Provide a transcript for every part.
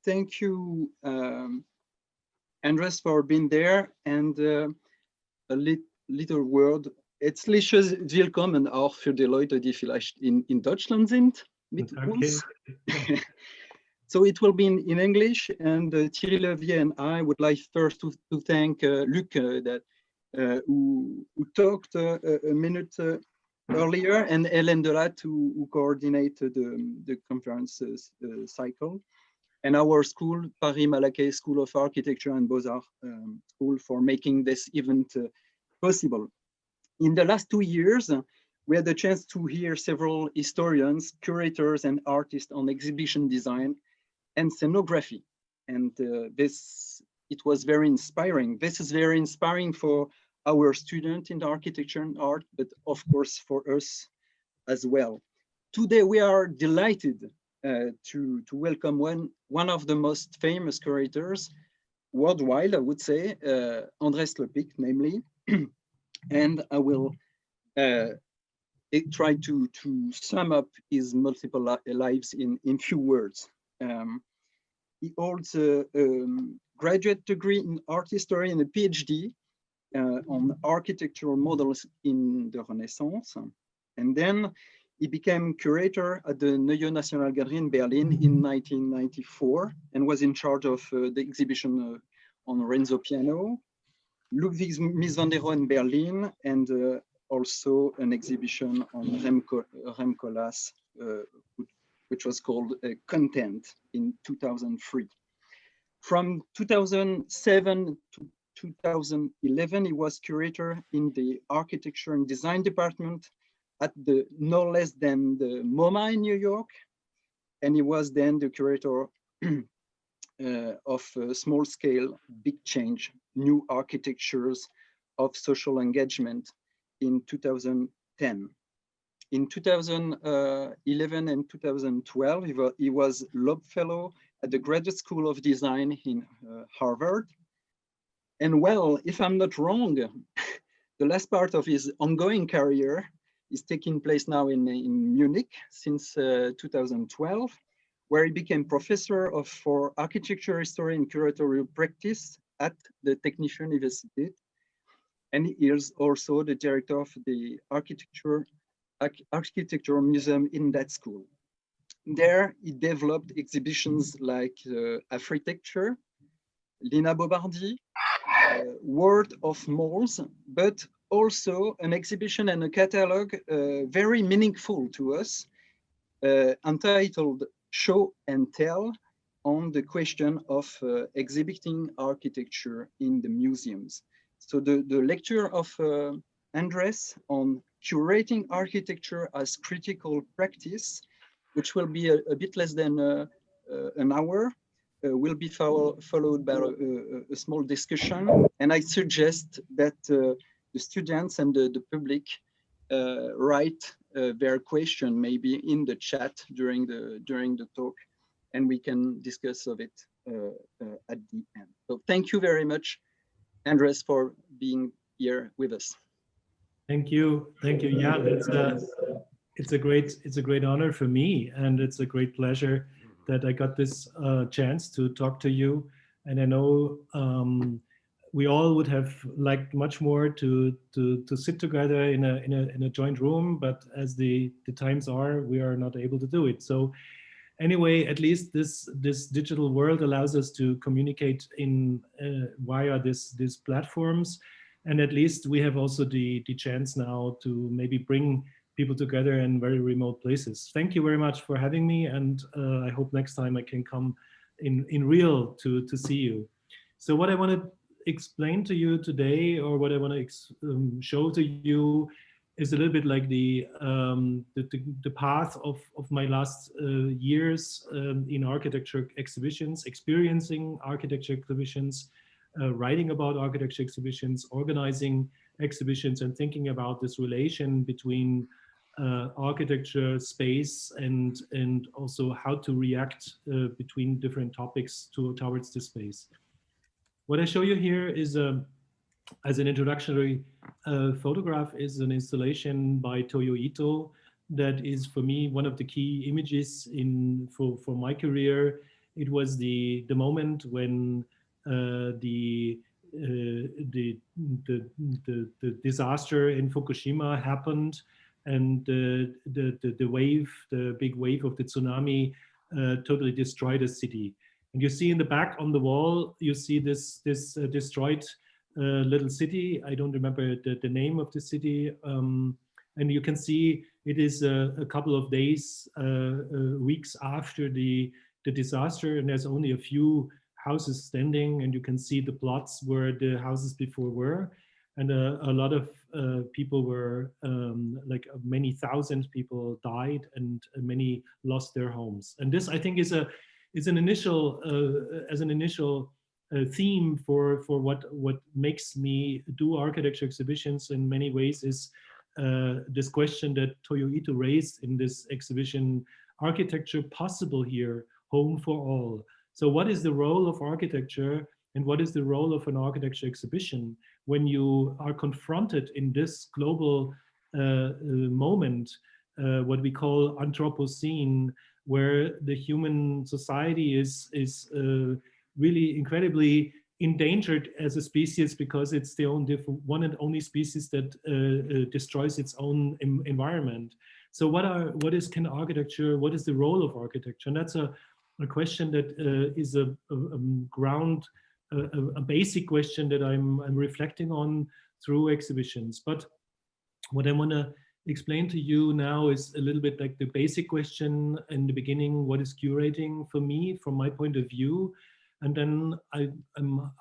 thank you, Andres, for being there. And a little word. Herzliches Willkommen auch für die Leute, die vielleicht in Deutschland sind mit uns. So it will be in English, and Thierry Levier and I would like first to thank Luc who talked a minute earlier, and Hélène Delat who coordinated the conference cycle, and our school, Paris Malaquais School of Architecture and Beaux-Arts School, for making this event possible. In the last 2 years, we had the chance to hear several historians, curators, and artists on exhibition design and scenography. And it was very inspiring. This is very inspiring for our students in architecture and art, but of course for us as well. Today, we are delighted to welcome one of the most famous curators worldwide, I would say, Andres Lepik, namely. And I will try to sum up his multiple lives in few words. He holds a graduate degree in art history and a PhD on architectural models in the Renaissance. And then he became curator at the Neue Nationalgalerie in Berlin in 1994 and was in charge of the exhibition on Renzo Piano, Ludwig Mies van der Rohe in Berlin, and also an exhibition on Rem Koolhaas, which was called Content in 2003. From 2007 to 2011, he was curator in the architecture and design department at no less than the MoMA in New York. And he was then the curator of small scale, big change, new architectures of social engagement in 2010. In 2011 and 2012, he was Loeb Fellow at the Graduate School of Design in Harvard. And well, if I'm not wrong, the last part of his ongoing career is taking place now in Munich since 2012, where he became professor for architecture history and curatorial practice at the Technische Universität. And he is also the director of the Architectural Museum in that school. There, he developed exhibitions like Architecture, Lena Bovardi, World of Malls, but also an exhibition and a catalog very meaningful to us, entitled Show and Tell, on the question of exhibiting architecture in the museums. So the lecture of Andres on curating architecture as critical practice, which will be a bit less than an hour, will be followed by a small discussion. And I suggest that the students and the public write their question maybe in the chat during the talk, and we can discuss of it at the end. So thank you very much, Andres, for being here with us. Thank you, Jan. It's a great honor for me, and it's a great pleasure that I got this chance to talk to you. And I know we all would have liked much more to sit together in a joint room, but as the times are, we are not able to do it. So anyway, at least this digital world allows us to communicate in via these platforms, and at least we have also the chance now to maybe bring people together in very remote places. Thank you very much for having me, and I hope next time I can come in real to see you. So what I want to explain to you today, or what I want to show to you, is a little bit like the path of my last years in architecture exhibitions, experiencing architecture exhibitions, writing about architecture exhibitions, organizing exhibitions, and thinking about this relation between architecture, space, and also how to react between different topics towards the space. What I show you here is as an introductory photograph is an installation by Toyo Ito that is for me one of the key images for my career. It was the moment when the the disaster in Fukushima happened, and the big wave of the tsunami totally destroyed the city. And you see in the back on the wall, you see this destroyed little city. I don't remember the name of the city. And you can see it is a couple of days, weeks after the disaster, and there's only a few houses standing, and you can see the plots where the houses before were. And a lot of people were, like many thousand people died, and many lost their homes. And this, I think, is an initial theme for what makes me do architecture exhibitions in many ways, is this question that Toyo Ito raised in this exhibition: architecture possible here, home for all. So what is the role of architecture, and what is the role of an architecture exhibition when you are confronted in this global moment, what we call Anthropocene, where the human society is really incredibly endangered as a species, because it's the one and only species that destroys its own environment. So what is architecture? What is the role of architecture? And that's a question that is a basic question that I'm reflecting on through exhibitions. But what I want to explain to you now is a little bit like the basic question in the beginning: what is curating for me, from my point of view? And then I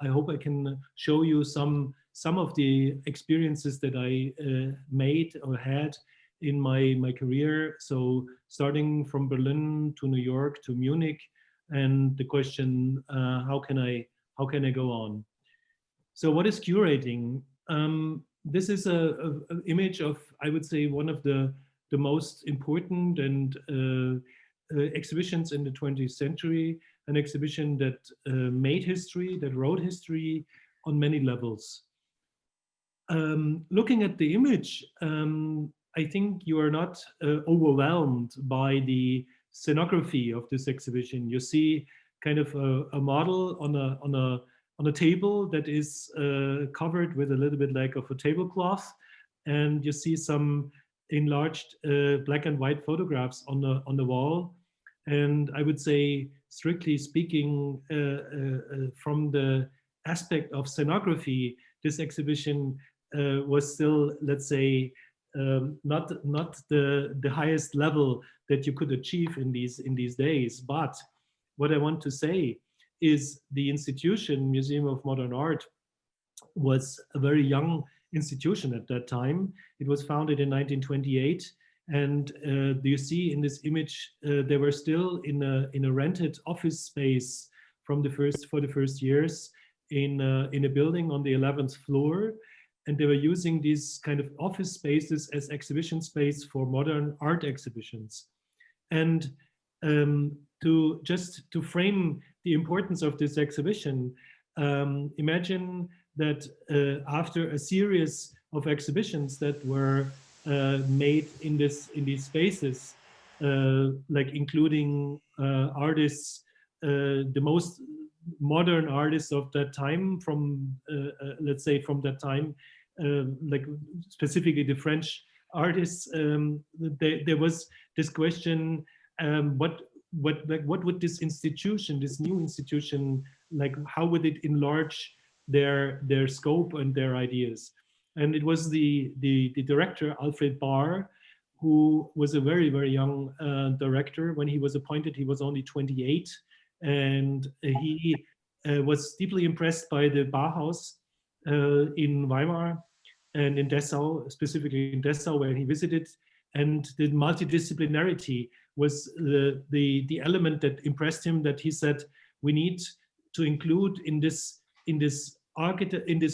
hope I can show you some of the experiences that I made or had in my career. So starting from Berlin to New York to Munich, and the question, how can I go on? So what is curating? This is a image of, I would say, one of the most important and exhibitions in the 20th century, an exhibition that made history, that wrote history on many levels. Looking at the image, I think you are not overwhelmed by the scenography of this exhibition. You see kind of a model on a table that is covered with a little bit like of a tablecloth, and you see some enlarged black and white photographs on the wall. And I would say, strictly speaking, from the aspect of scenography, this exhibition was still, let's say, not the highest level that you could achieve in these days. But what I want to say is the institution, Museum of Modern Art, was a very young institution at that time. It was founded in 1928. And do you see in this image, they were still in a rented office space for the first years in a building on the 11th floor. And they were using these kind of office spaces as exhibition space for modern art exhibitions. And to frame the importance of this exhibition, imagine that after a series of exhibitions that were made in these spaces, like including artists, the most modern artists of that time, from let's say from that time, like specifically the French artists, there was this question: what would this institution, this new institution, like how would it enlarge their scope and their ideas? And it was the director, Alfred Barr, who was a very, very young director. When he was appointed, he was only 28. And he was deeply impressed by the Bauhaus in Weimar and in Dessau, specifically in Dessau, where he visited. And the multidisciplinarity was the element that impressed him, that he said, we need to include in this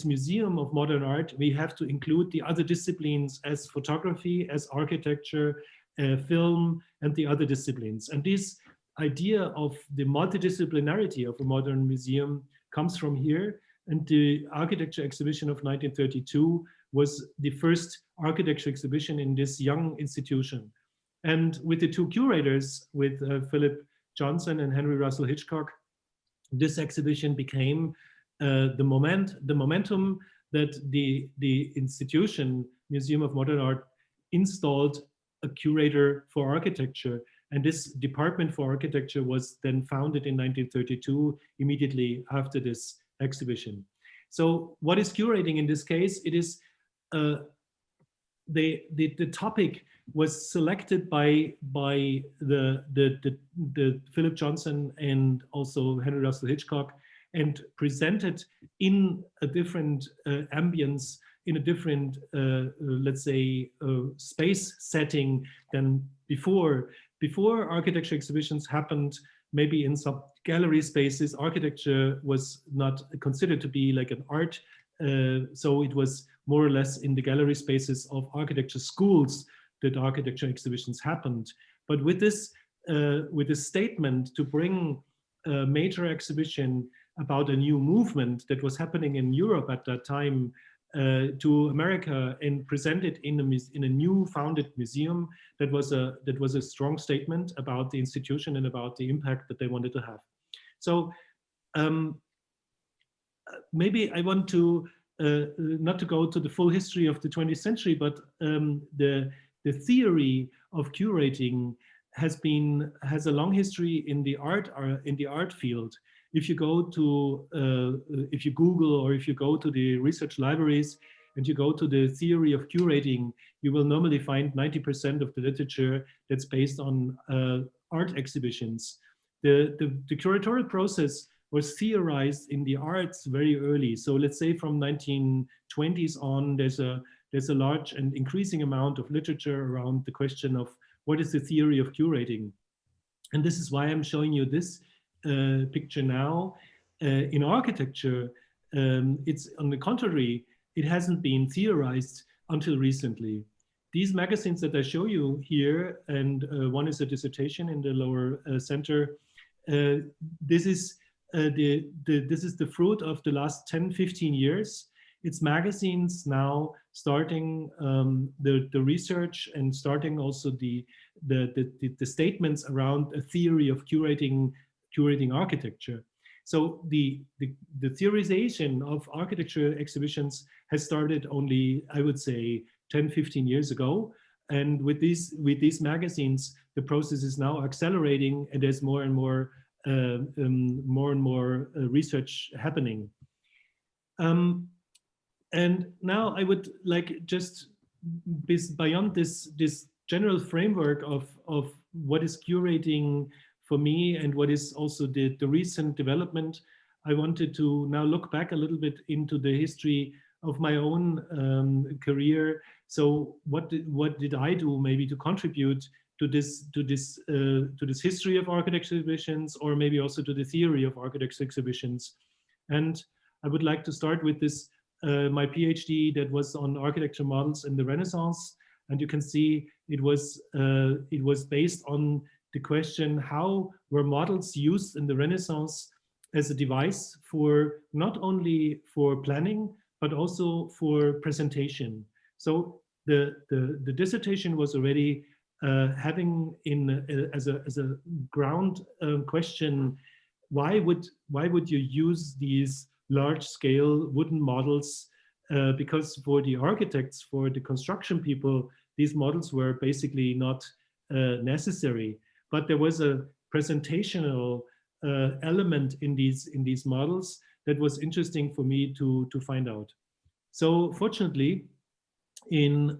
Museum of Modern Art, we have to include the other disciplines as photography, as architecture, film, and the other disciplines. And this idea of the multidisciplinarity of a modern museum comes from here. And the architecture exhibition of 1932 was the first architecture exhibition in this young institution. And with the two curators, with Philip Johnson and Henry Russell Hitchcock, this exhibition became the momentum that the institution, Museum of Modern Art, installed a curator for architecture. And this department for architecture was then founded in 1932, immediately after this exhibition. So what is curating in this case? It is the topic was selected by the Philip Johnson and also Henry Russell Hitchcock, and presented in a different ambience, in a different, let's say, space setting than before. Before, architecture exhibitions happened maybe in some gallery spaces. Architecture was not considered to be like an art, so it was more or less in the gallery spaces of architecture schools that architecture exhibitions happened. But with this statement to bring a major exhibition about a new movement that was happening in Europe at that time to America and present it in a new founded museum, that was a strong statement about the institution and about the impact that they wanted to have. So maybe I want to not to go to the full history of the 20th century, but the theory of curating has a long history in the art field. If you go to if you Google, or if you go to the research libraries and you go to the theory of curating, you will normally find 90% of the literature that's based on art exhibitions. The curatorial process was theorized in the arts very early. So let's say from 1920s on, there's a large and increasing amount of literature around the question of what is the theory of curating. And this is why I'm showing you this picture now. In architecture, it's on the contrary, it hasn't been theorized until recently. These magazines that I show you here, and one is a dissertation in the lower center, this is the fruit of the last 10, 15 years. It's magazines now starting the research and starting also the statements around a theory of curating architecture. So the theorization of architecture exhibitions has started only, I would say, 10, 15 years ago. And with these magazines, the process is now accelerating, and there's more and more research happening. And now I would like, just beyond this general framework of what is curating for me and what is also the recent development, I wanted to now look back a little bit into the history of my own career. So what did I do maybe to contribute to this history of architecture exhibitions, or maybe also to the theory of architecture exhibitions? And I would like to start with this my PhD that was on architecture models in the Renaissance, and you can see it was based on the question, how were models used in the Renaissance as a device for not only for planning but also for presentation. So the dissertation was already having as a ground question, why would you use these large-scale wooden models? Because for the architects, for the construction people, these models were basically not necessary. But there was a presentational element in these models that was interesting for me to find out. So fortunately, in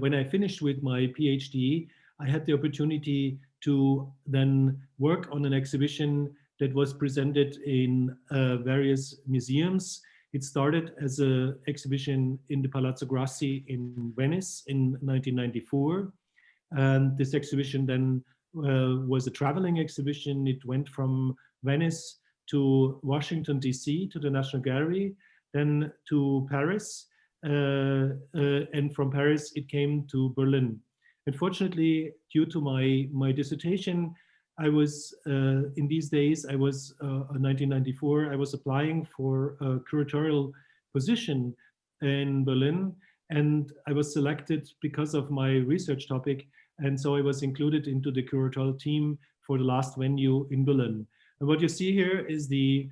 when I finished with my PhD, I had the opportunity to then work on an exhibition that was presented in various museums. It started as an exhibition in the Palazzo Grassi in Venice in 1994. And this exhibition then was a traveling exhibition. It went from Venice to Washington, D.C., to the National Gallery, then to Paris, and from Paris it came to Berlin. Unfortunately, due to my dissertation, I was, in these days, I was, in 1994, I was applying for a curatorial position in Berlin, and I was selected because of my research topic, and so I was included into the curatorial team for the last venue in Berlin. And what you see here is the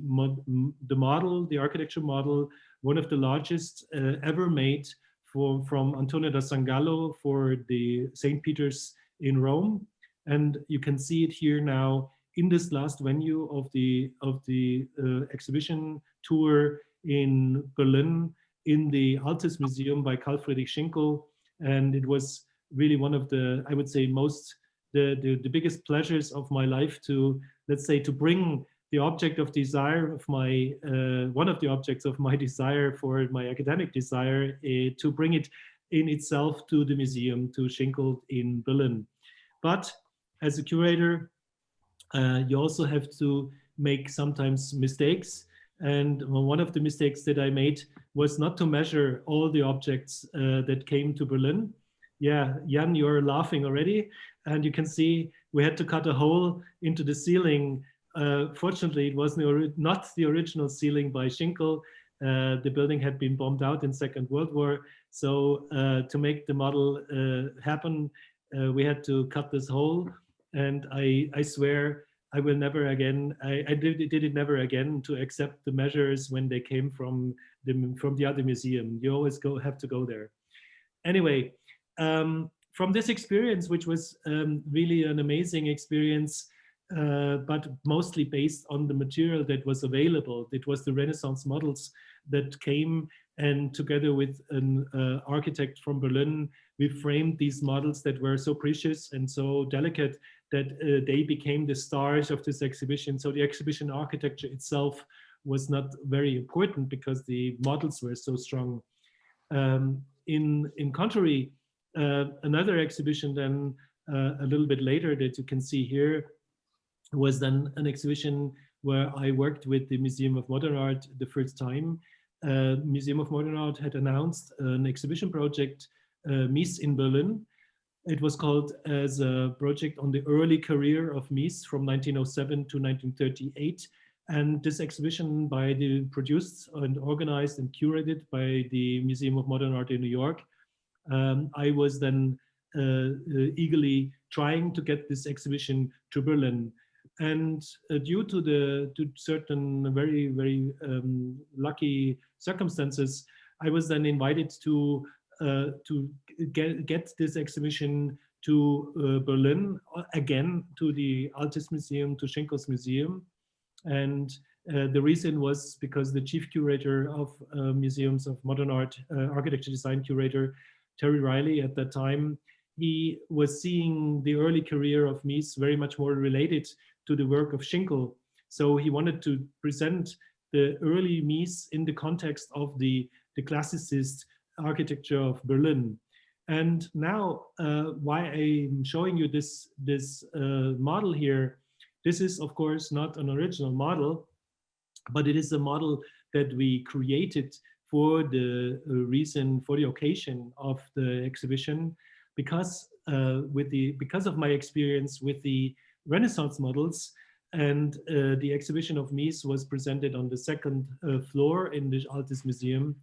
model, the architecture model, one of the largest ever made from Antonio da Sangallo for the St. Peter's in Rome. And you can see it here now in this last venue of the exhibition tour in Berlin, in the Altes Museum by Carl Friedrich Schinkel. And it was really one of the, I would say, the biggest pleasures of my life to, let's say, to bring the object of desire of my, one of the objects of my desire for my academic desire, to bring it in itself to the museum, to Schinkel in Berlin. But as a curator, you also have to make sometimes mistakes. And one of the mistakes that I made was not to measure all the objects that came to Berlin. Yeah, Jan, you're laughing already. And you can see we had to cut a hole into the ceiling. Fortunately, it was not the original ceiling by Schinkel. The building had been bombed out in Second World War. So to make the model happen, we had to cut this hole. And I swear I will never again, I did it never again to accept the measures when they came from the other museum. You always have to go there. Anyway, from this experience, which was really an amazing experience, but mostly based on the material that was available. It was the Renaissance models that came, and together with an architect from Berlin, we framed these models that were so precious and so delicate that they became the stars of this exhibition. So the exhibition architecture itself was not very important because the models were so strong. In contrary, another exhibition then a little bit later that you can see here was then an exhibition where I worked with the Museum of Modern Art the first time. Museum of Modern Art had announced an exhibition project, Mies in Berlin. It was called as a project on the early career of Mies from 1907 to 1938. And this exhibition produced and organized and curated by the Museum of Modern Art in New York. I was then eagerly trying to get this exhibition to Berlin. And due to certain very, very lucky circumstances, I was then invited to get this exhibition to Berlin, again to the Altes Museum, to Schinkel's museum. And the reason was because the chief curator of Museums of Modern Art, architecture design curator, Terry Riley at that time, he was seeing the early career of Mies very much more related to the work of Schinkel. So he wanted to present the early Mies in the context of the classicist architecture of Berlin. And now, why I'm showing you this model here, this is of course not an original model, but it is a model that we created for the reason, for the occasion of the exhibition, because of my experience with the Renaissance models, and the exhibition of Mies was presented on the second floor in the Altes Museum.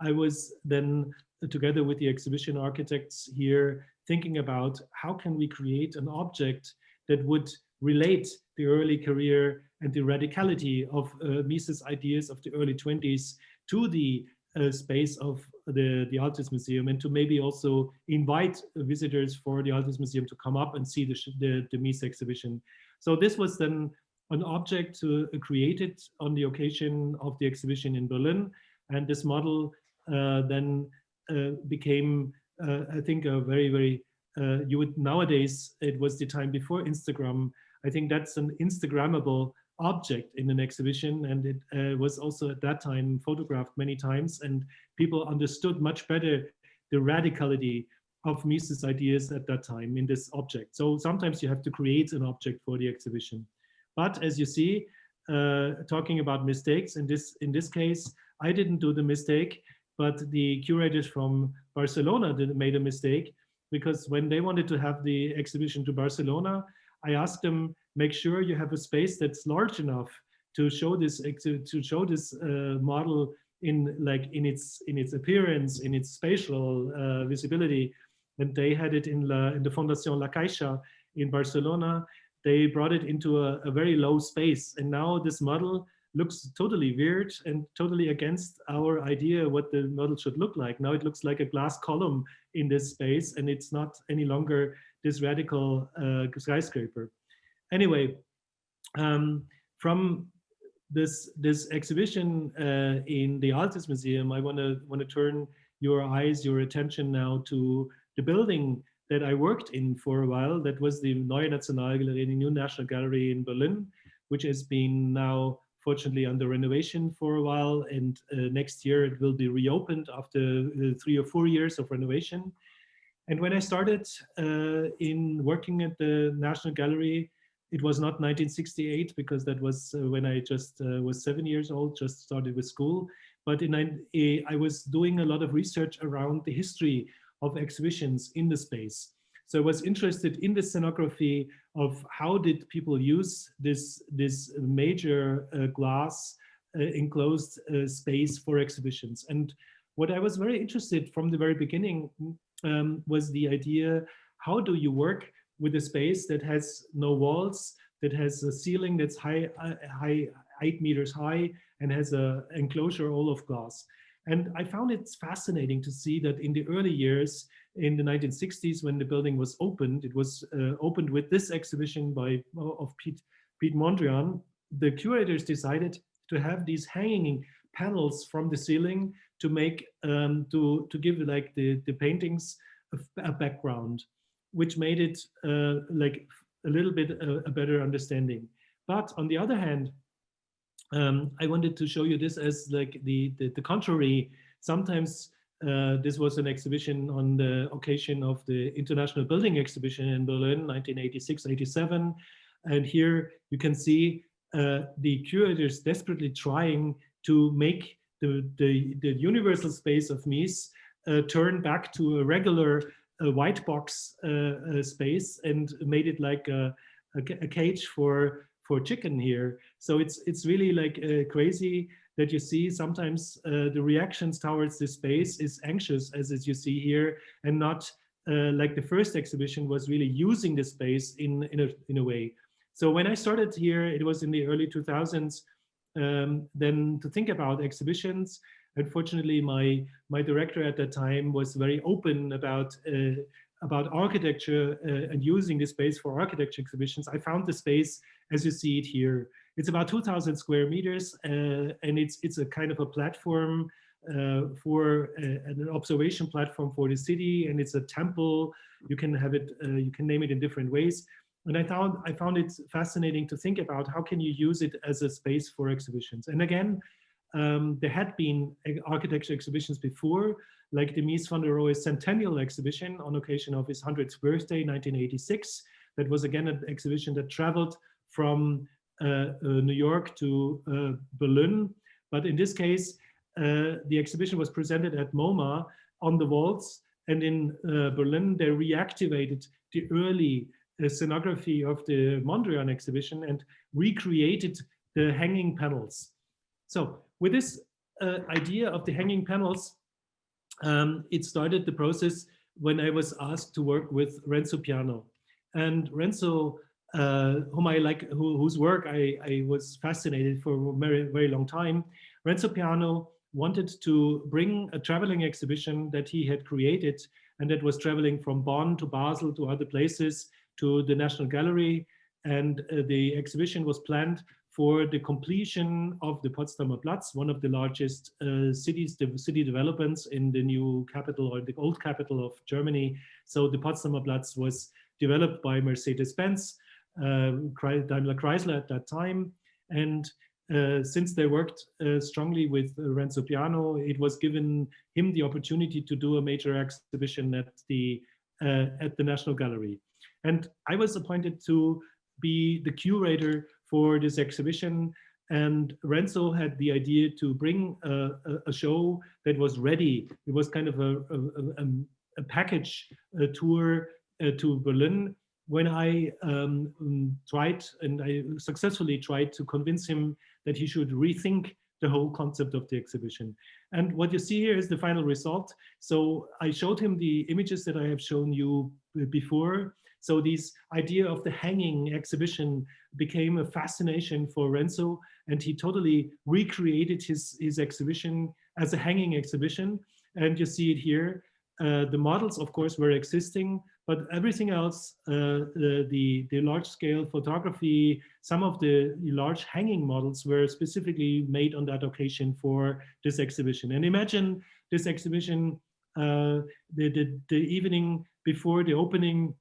I was then, together with the exhibition architects here, thinking about how can we create an object that would relate the early career and the radicality of Mies's ideas of the early 20s to the space of the Altes Museum, and to maybe also invite visitors for the Altes Museum to come up and see the Mies exhibition. So this was then an object created on the occasion of the exhibition in Berlin, and this model then became, I think, a very, very, you would nowadays, it was the time before Instagram, I think that's an Instagrammable object in an exhibition, and it was also at that time photographed many times, and people understood much better the radicality of Mies's ideas at that time in this object. So sometimes you have to create an object for the exhibition. But as you see, talking about mistakes, in this case, I didn't do the mistake, but the curators from Barcelona made a mistake, because when they wanted to have the exhibition to Barcelona, I asked them, make sure you have a space that's large enough to show this model in its appearance, in its spatial visibility. And they had it in the Fundación La Caixa in Barcelona. they brought it into a very low space. And now this model looks totally weird and totally against our idea what the model should look like. Now it looks like a glass column in this space, and it's not any longer this radical skyscraper. Anyway, from this exhibition in the Altes Museum, I want to turn your eyes, your attention now to the building that I worked in for a while. That was the Neue Nationalgalerie, the new National Gallery in Berlin, which has been now fortunately under renovation for a while, and next year it will be reopened after 3 or 4 years of renovation. And when I started in working at the National Gallery, it was not 1968, because that was when I just was 7 years old, just started with school. But I was doing a lot of research around the history of exhibitions in the space. So I was interested in the scenography of how did people use this major glass enclosed space for exhibitions. And what I was very interested from the very beginning was the idea, how do you work with a space that has no walls, that has a ceiling that's 8 meters high, and has an enclosure all of glass. And I found it fascinating to see that in the early years, in the 1960s, when the building was opened, it was opened with this exhibition of Pete Mondrian. The curators decided to have these hanging panels from the ceiling to make to give like the paintings a background, which made it like a little bit a better understanding. But on the other hand, I wanted to show you this as like the contrary. Sometimes this was an exhibition on the occasion of the International Building Exhibition in Berlin, 1986-87. And here you can see the curators desperately trying to make the universal space of Mies turn back to a regular white box space, and made it like a cage for chicken here. So it's really like crazy that you see sometimes the reactions towards this space is anxious, as you see here, and not like the first exhibition was really using the space in a way. So when I started here, it was in the early 2000s. Then to think about exhibitions, unfortunately, my director at that time was very open about architecture and using the space for architecture exhibitions. I found the space as you see it here. It's about 2,000 square meters, and it's a kind of a platform for an observation platform for the city, and it's a temple. You can have it, you can name it in different ways. And I found it fascinating to think about how can you use it as a space for exhibitions. And again, there had been architecture exhibitions before, like the Mies van der Rohe Centennial exhibition on occasion of his 100th birthday, 1986. That was again an exhibition that traveled from New York to Berlin. But in this case, the exhibition was presented at MoMA on the walls. And in Berlin, they reactivated the early scenography of the Mondrian exhibition and recreated the hanging panels. So with this idea of the hanging panels, it started the process when I was asked to work with Renzo Piano. And Renzo, whom I like, whose work I was fascinated for a very, very long time, Renzo Piano wanted to bring a traveling exhibition that he had created, and that was traveling from Bonn to Basel to other places to the National Gallery. And the exhibition was planned for the completion of the Potsdamer Platz, one of the largest city developments in the new capital, or the old capital of Germany. So the Potsdamer Platz was developed by Mercedes-Benz, Daimler Chrysler at that time. And since they worked strongly with Renzo Piano, it was given him the opportunity to do a major exhibition at the National Gallery. And I was appointed to be the curator for this exhibition. And Renzo had the idea to bring a show that was ready. It was kind of a package tour to Berlin, when I tried, and I successfully tried to convince him that he should rethink the whole concept of the exhibition. And what you see here is the final result. So I showed him the images that I have shown you before. So this idea of the hanging exhibition became a fascination for Renzo, and he totally recreated his exhibition as a hanging exhibition. And you see it here. The models, of course, were existing, but everything else, the large-scale photography, some of the large hanging models were specifically made on that occasion for this exhibition. And imagine this exhibition, the evening before the opening,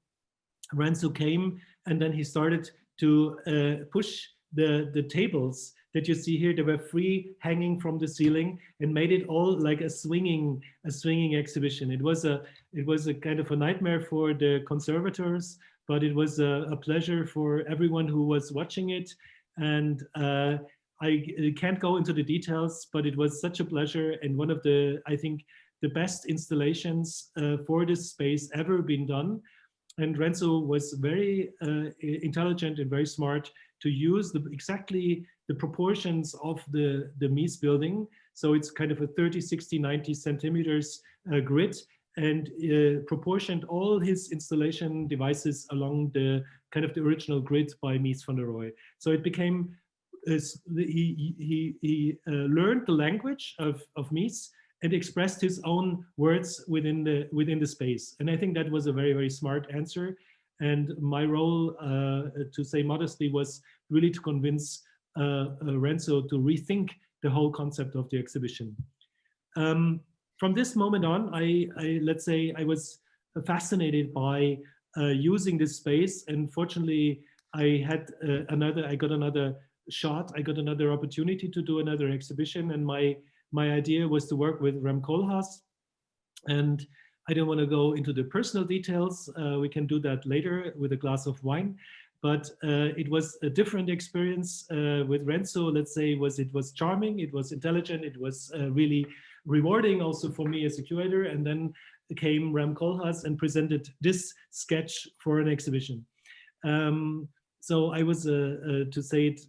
Renzo came, and then he started to push the tables that you see here. They were free, hanging from the ceiling, and made it all like a swinging exhibition. It was a kind of a nightmare for the conservators, but it was a pleasure for everyone who was watching it. And I can't go into the details, but it was such a pleasure, and one of the, I think, the best installations for this space ever been done. And Renzo was very intelligent and very smart to use exactly the proportions of the Mies building. So it's kind of a 30, 60, 90 centimeters grid, and proportioned all his installation devices along the kind of the original grid by Mies van der Rohe. So it became, he learned the language of Mies and expressed his own words within the space. And I think that was a very, very smart answer. And my role, to say modestly, was really to convince Renzo to rethink the whole concept of the exhibition. From this moment on, let's say I was fascinated by using this space. And fortunately, I got another shot. I got another opportunity to do another exhibition. And my idea was to work with Rem Koolhaas. And I don't want to go into the personal details. We can do that later with a glass of wine. But it was a different experience with Renzo. Let's say it was charming, it was intelligent, it was really rewarding also for me as a curator. And then came Rem Koolhaas and presented this sketch for an exhibition. So I was, to say it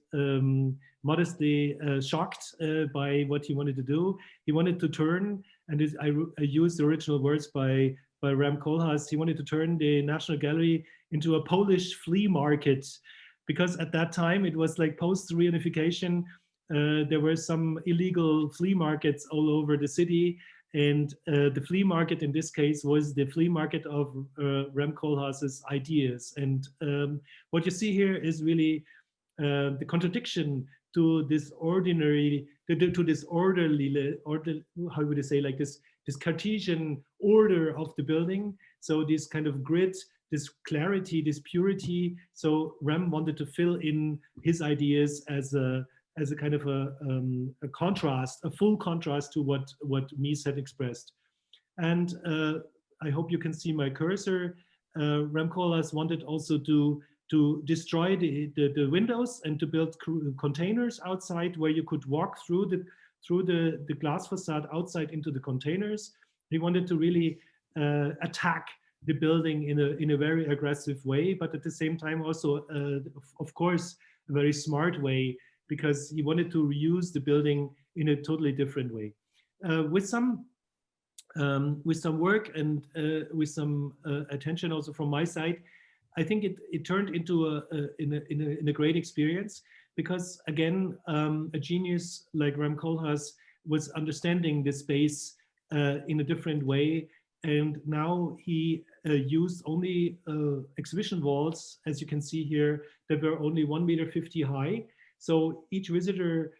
modestly, shocked by what he wanted to do. He wanted to turn, and I used the original words by Rem Koolhaas, he wanted to turn the National Gallery into a Polish flea market, because at that time it was like post-reunification. There were some illegal flea markets all over the city, and the flea market in this case was the flea market of Rem Koolhaas's ideas. And what you see here is really the contradiction to this orderly, how would I say, like this Cartesian order of the building. So this kind of grid, this clarity, this purity. So Rem wanted to fill in his ideas as a kind of a contrast, a full contrast to what Mies had expressed. And I hope you can see my cursor. Rem Koolhaas wanted also to destroy the windows and to build containers outside where you could walk through the glass facade outside into the containers. He wanted to really attack the building in a very aggressive way, but at the same time also, of course, a very smart way, because he wanted to reuse the building in a totally different way. With some work and with some attention also from my side, I think it turned into a great experience, because again, a genius like Rem Koolhaas was understanding the space in a different way. And now he used only exhibition walls, as you can see here, that were only 1.50 meters high. So each visitor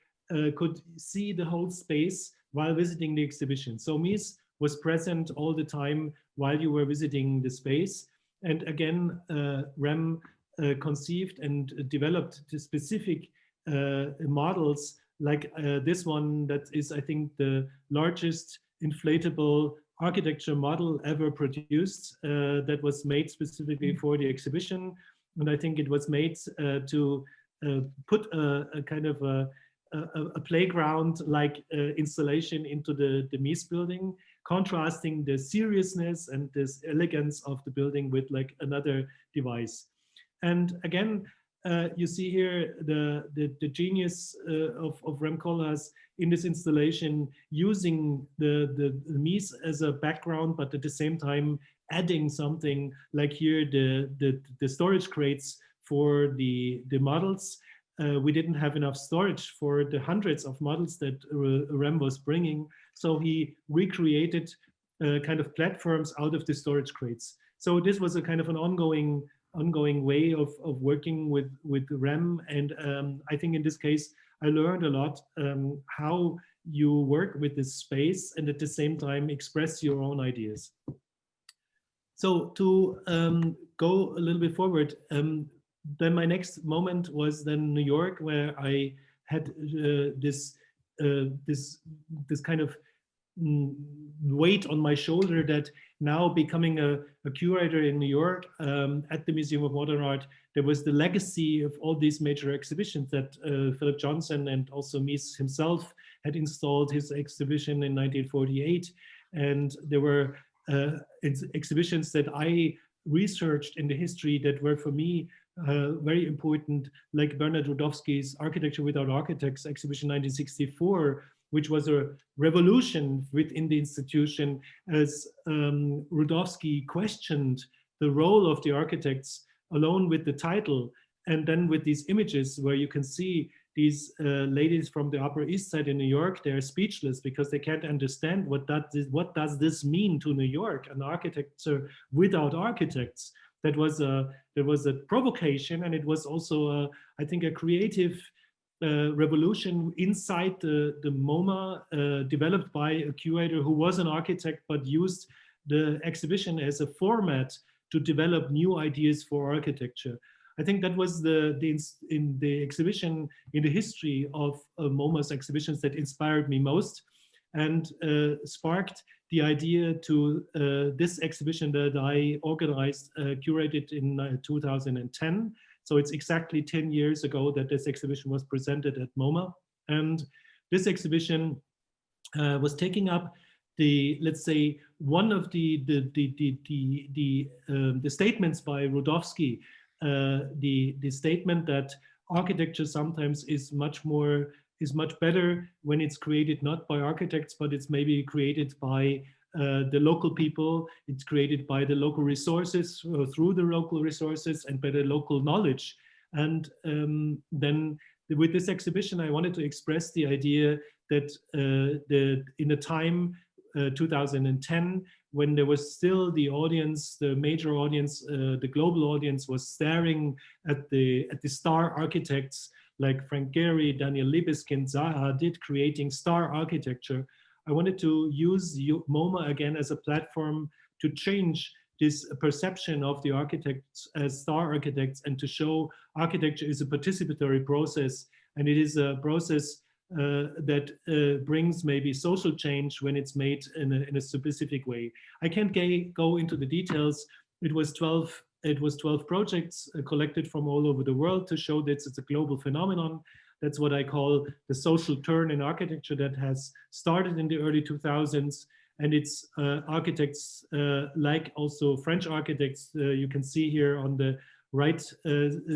could see the whole space while visiting the exhibition. So Mies was present all the time while you were visiting the space. And again, Rem conceived and developed the specific models, like this one that is, I think, the largest inflatable architecture model ever produced, that was made specifically for the exhibition. And I think it was made to put a kind of a playground-like installation into the Mies building, contrasting the seriousness and this elegance of the building with like another device. And again, you see here the genius of Rem Koolhaas in this installation, using the Mies as a background, but at the same time adding something like here the storage crates for the models. We didn't have enough storage for the hundreds of models that Rem was bringing, so he recreated kind of platforms out of the storage crates. So this was a kind of an ongoing way of working with Rem, and I think in this case I learned a lot how you work with this space and at the same time express your own ideas. So to go a little bit forward, then my next moment was then New York, where I had this kind of weight on my shoulder that now becoming a curator in New York at the Museum of Modern Art, there was the legacy of all these major exhibitions that Philip Johnson and also Mies himself had installed his exhibition in 1948. And there were exhibitions that I researched in the history that were for me very important, like Bernard Rudowski's Architecture Without Architects exhibition 1964, which was a revolution within the institution, as Rudowski questioned the role of the architects alone with the title, and then with these images where you can see these ladies from the Upper East Side in New York. They're speechless because they can't understand what does this mean to New York, an architecture without architects. That was a provocation, and it was also I think a creative revolution inside the MoMA, developed by a curator who was an architect but used the exhibition as a format to develop new ideas for architecture. I think that was in the exhibition, in the history of MoMA's exhibitions, that inspired me most and sparked the idea to this exhibition that I organized, curated in 2010. So it's exactly 10 years ago that this exhibition was presented at MoMA. And this exhibition was taking up let's say, one of the statements by Rudowski, the statement that architecture sometimes is much better when it's created not by architects, but it's maybe created by the local people. It's created by the local resources, through the local resources, and by the local knowledge. And then with this exhibition, I wanted to express the idea that in a time 2010, when there was still the audience, the major audience, the global audience was staring at the star architects like Frank Gehry, Daniel Libeskind, Zaha Hadid, creating star architecture. I wanted to use MoMA again as a platform to change this perception of the architects as star architects, and to show architecture is a participatory process, and it is a process that brings maybe social change when it's made in a specific way. I can't go into the details. It was 12 projects collected from all over the world to show that it's a global phenomenon. That's what I call the social turn in architecture that has started in the early 2000s. And it's architects like also French architects. You can see here on the right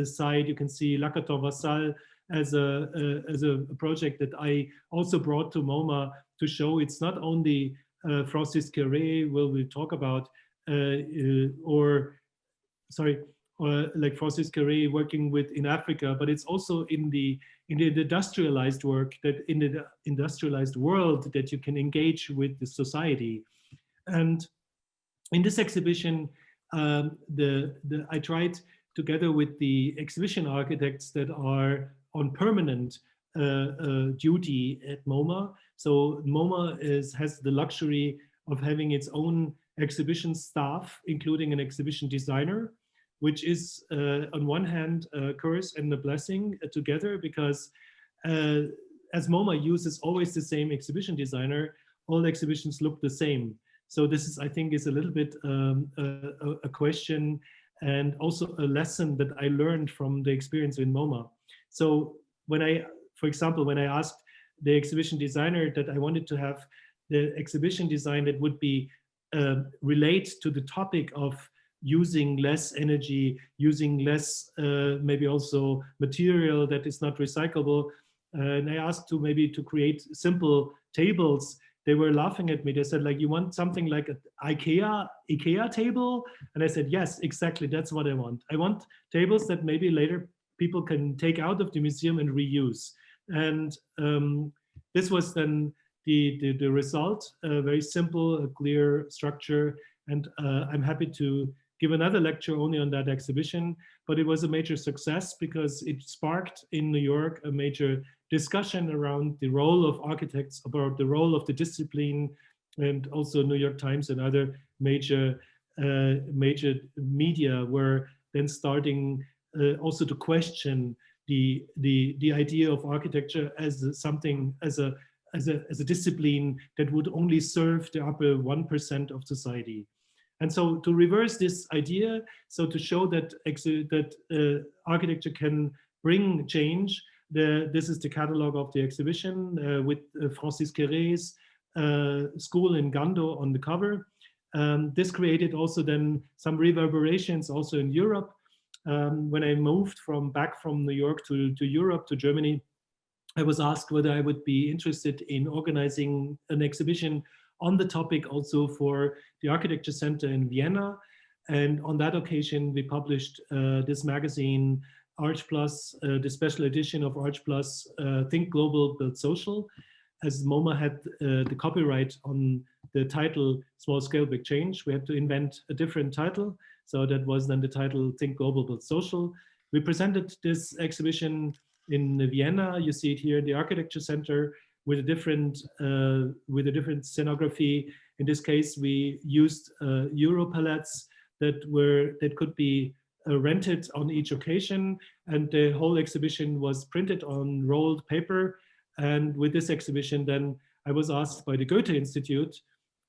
side, you can see Lacaton Vassal as a project that I also brought to MoMA to show it's not only Francis Quéré, we'll talk about, or like Francis Quéré working with in Africa, but it's also in the industrialized work, that in the industrialized world, that you can engage with the society. And in this exhibition, I tried, together with the exhibition architects that are on permanent duty at MoMA. So MoMA has the luxury of having its own exhibition staff, including an exhibition designer, which is on one hand a curse and a blessing together, because as MoMA uses always the same exhibition designer, all exhibitions look the same. So this is, I think, is a little bit a question and also a lesson that I learned from the experience in MoMA. So for example, when I asked the exhibition designer that I wanted to have the exhibition design that would be relate to the topic of using less energy, using less maybe also material that is not recyclable, and I asked to create simple tables they were laughing at me. They said, like, you want something like an IKEA table? And I said, yes, exactly. That's what I want. I want tables that maybe later people can take out of the museum and reuse. And this was then the result, a very simple, a clear structure. And I'm happy to give another lecture only on that exhibition, but it was a major success because it sparked in New York a major discussion around the role of architects, about the role of the discipline, and also New York Times and other major media were then starting also to question the idea of architecture as something, as a discipline that would only serve the upper 1% of society. And so to reverse this idea, so to show that architecture can bring change, this is the catalog of the exhibition with Francis Quéret's school in Gando on the cover. This created also then some reverberations also in Europe. When I moved back from New York to Europe, to Germany, I was asked whether I would be interested in organizing an exhibition on the topic also for the Architecture Center in Vienna. And on that occasion, we published this magazine, Arch Plus, the special edition of Arch Plus, Think Global, Build Social, as MoMA had the copyright on the title Small Scale Big Change. We had to invent a different title. So that was then the title Think Global, Build Social. We presented this exhibition in Vienna. You see it here in the Architecture Center with a different scenography. In this case, we used Euro palettes that could be rented on each occasion, and the whole exhibition was printed on rolled paper. And with this exhibition, then I was asked by the Goethe Institute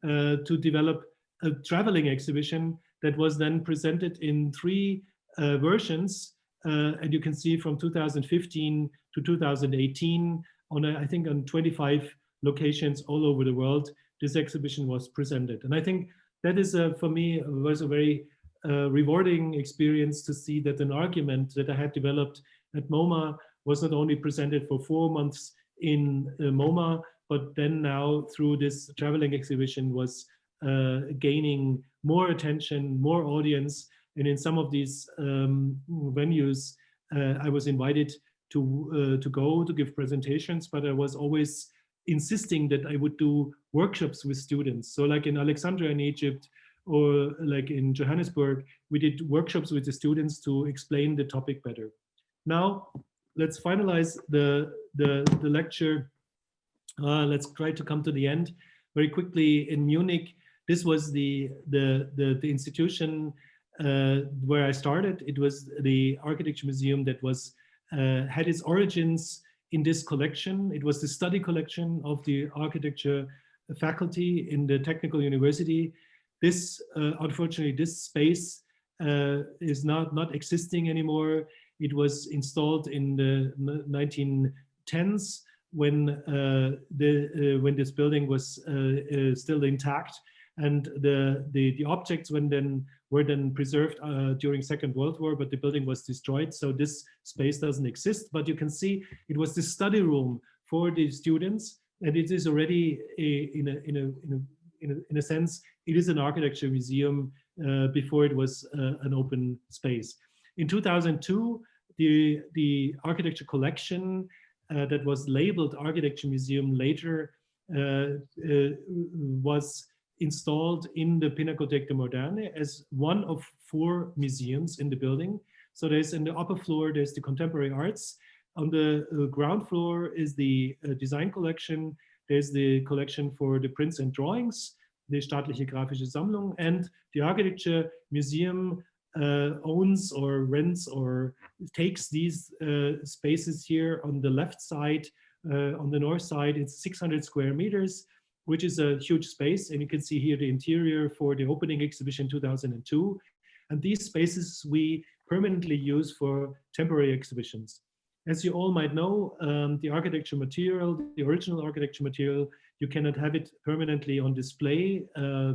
to develop a traveling exhibition that was then presented in 3 versions. And you can see from 2015 to 2018, I think on 25 locations all over the world, this exhibition was presented. And I think that is, for me, was a very rewarding experience to see that an argument that I had developed at MoMA was not only presented for 4 months in MoMA, but then now through this traveling exhibition was gaining more attention, more audience. And in some of these venues, I was invited to go to give presentations, but I was always insisting that I would do workshops with students. So like in Alexandria in Egypt, or like in Johannesburg, we did workshops with the students to explain the topic better. Now, let's finalize the lecture. Let's try to come to the end very quickly. In Munich, this was the institution where I started. It was the Architecture Museum that was had its origins in this collection. It was the study collection of the architecture faculty in the Technical University. This, unfortunately, this space is not existing anymore. It was installed in the 1910s when this building was still intact, and the objects were then preserved during Second World War, but the building was destroyed, so this space doesn't exist. But you can see it was the study room for the students, and it is already in a sense, it is an architecture museum before it was an open space. In 2002, the architecture collection that was labeled Architecture Museum later was installed in the Pinakothek de Moderne as one of 4 museums in the building. So there's in the upper floor, there's the contemporary arts. On the ground floor is the design collection. There's the collection for the prints and drawings, the Staatliche Grafische Sammlung, and the Architecture Museum owns or rents or takes these spaces here on the left side. On the north side, it's 600 square meters, which is a huge space. And you can see here the interior for the opening exhibition 2002. And these spaces we permanently use for temporary exhibitions. As you all might know, the architecture material, the original architecture material, you cannot have it permanently on display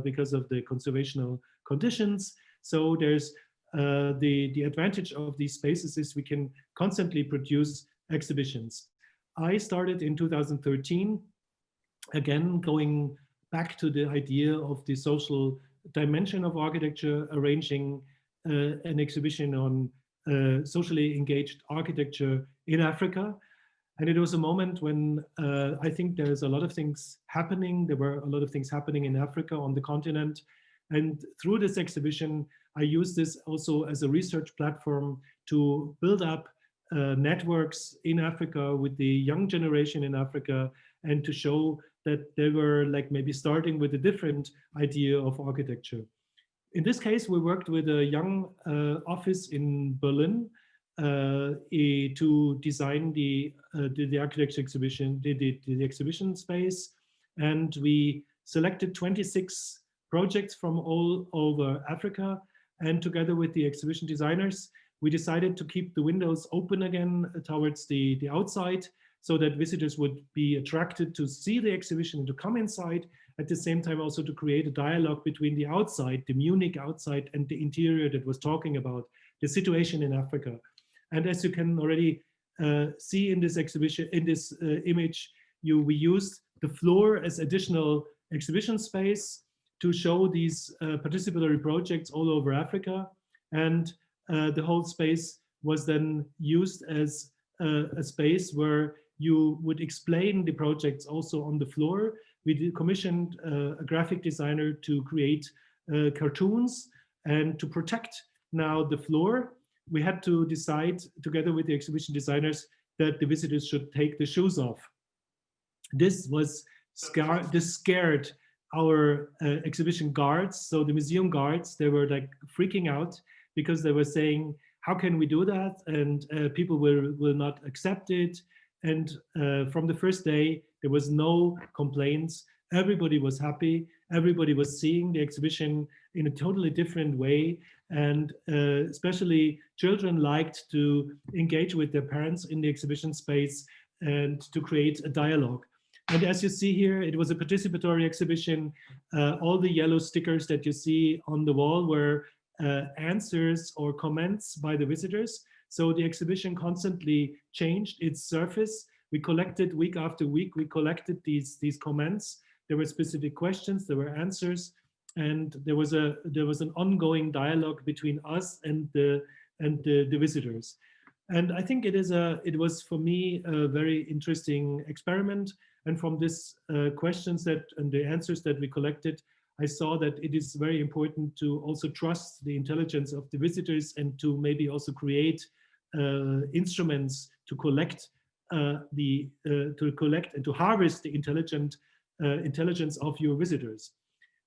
because of the conservational conditions. So there's the advantage of these spaces is we can constantly produce exhibitions. I started in 2013 again, going back to the idea of the social dimension of architecture, arranging an exhibition on socially engaged architecture in Africa. And it was a moment when I think there's a lot of things happening. There were a lot of things happening in Africa, on the continent. And through this exhibition, I used this also as a research platform to build up networks in Africa with the young generation in Africa, and to show that they were like maybe starting with a different idea of architecture. In this case, we worked with a young office in Berlin to design the architecture exhibition, the exhibition space, and we selected 26 projects from all over Africa. And together with the exhibition designers, we decided to keep the windows open again towards the outside, so that visitors would be attracted to see the exhibition and to come inside. At the same time, also to create a dialogue between the outside, the Munich outside, and the interior that was talking about the situation in Africa. And as you can already see in this exhibition, in this image, we used the floor as additional exhibition space to show these participatory projects all over Africa. And the whole space was then used as a space where you would explain the projects also on the floor. We commissioned a graphic designer to create cartoons, and to protect now the floor, we had to decide together with the exhibition designers that the visitors should take the shoes off. This scared our exhibition guards. So the museum guards, they were like freaking out, because they were saying, how can we do that? And people will not accept it. And from the first day, there was no complaints. Everybody was happy. Everybody was seeing the exhibition in a totally different way. And especially children liked to engage with their parents in the exhibition space and to create a dialogue. And as you see here, it was a participatory exhibition. All the yellow stickers that you see on the wall were answers or comments by the visitors. So the exhibition constantly changed its surface. We collected week after week, we collected these comments. There were specific questions, there were answers, and there was an ongoing dialogue between us and the visitors. And I think it was for me a very interesting experiment. And from this questions and the answers that we collected, I saw that it is very important to also trust the intelligence of the visitors, and to maybe also create instruments to collect and to harvest the intelligence of your visitors.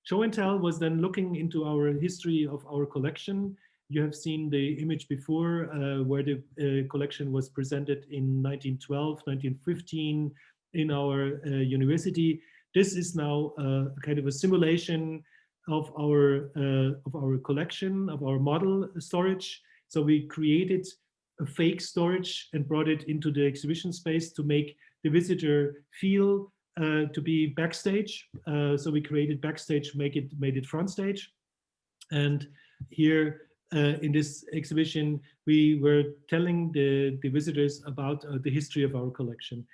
Show and Tell was then looking into our history of our collection. You have seen the image before where the collection was presented in 1912, 1915 in our university. This is now kind of a simulation of our collection, of our model storage. So we created a fake storage and brought it into the exhibition space to make the visitor feel to be backstage. So we created backstage, made it front stage. And here in this exhibition, we were telling the visitors about the history of our collection.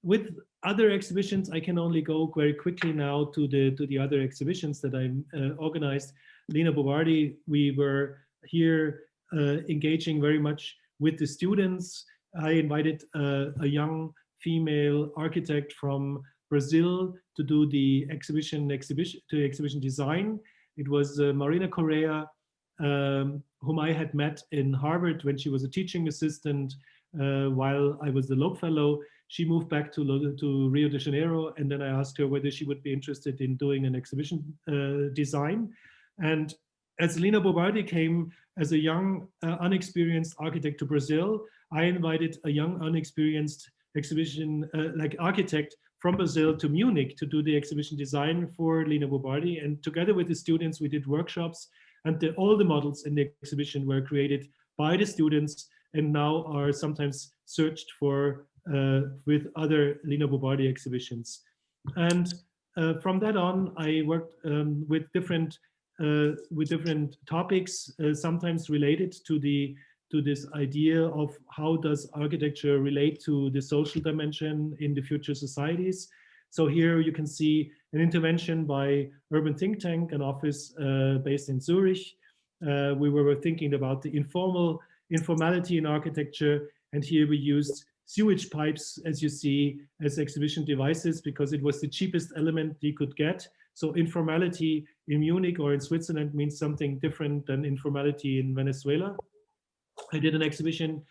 With other exhibitions, I can only go very quickly now to the other exhibitions that I organized. Lena Bovardi, we were here engaging very much with the students. I invited a young female architect from Brazil to do the exhibition design. It was Marina Correa, whom I had met in Harvard when she was a teaching assistant while I was the Loeb Fellow. She moved back to Rio de Janeiro, and then I asked her whether she would be interested in doing an exhibition design. And as Lena Bovardi came as a young, unexperienced architect to Brazil, I invited a young, unexperienced exhibition architect from Brazil to Munich to do the exhibition design for Lena Bovardi. And together with the students, we did workshops, and all the models in the exhibition were created by the students and now are sometimes searched for with other Lena Bovardi exhibitions. And from that on, I worked with different topics, sometimes related to this idea of how does architecture relate to the social dimension in the future societies. So here you can see an intervention by Urban Think Tank, an office based in Zurich. We were thinking about the informality in architecture, and here we used sewage pipes, as you see, as exhibition devices because it was the cheapest element you could get. So informality in Munich or in Switzerland means something different than informality in Venezuela. I did an exhibition,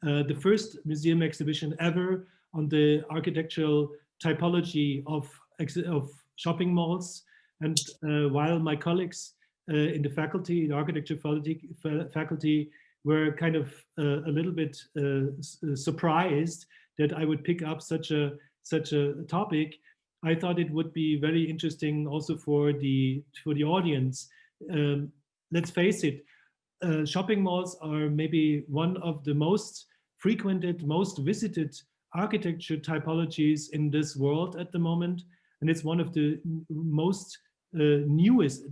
the first museum exhibition ever on the architectural typology of shopping malls. And while my colleagues in the faculty, the architecture faculty were kind of a little bit surprised that I would pick up such a topic, I thought it would be very interesting also for the audience. Let's face it, shopping malls are maybe one of the most frequented, most visited architecture typologies in this world at the moment, and it's one of the most newest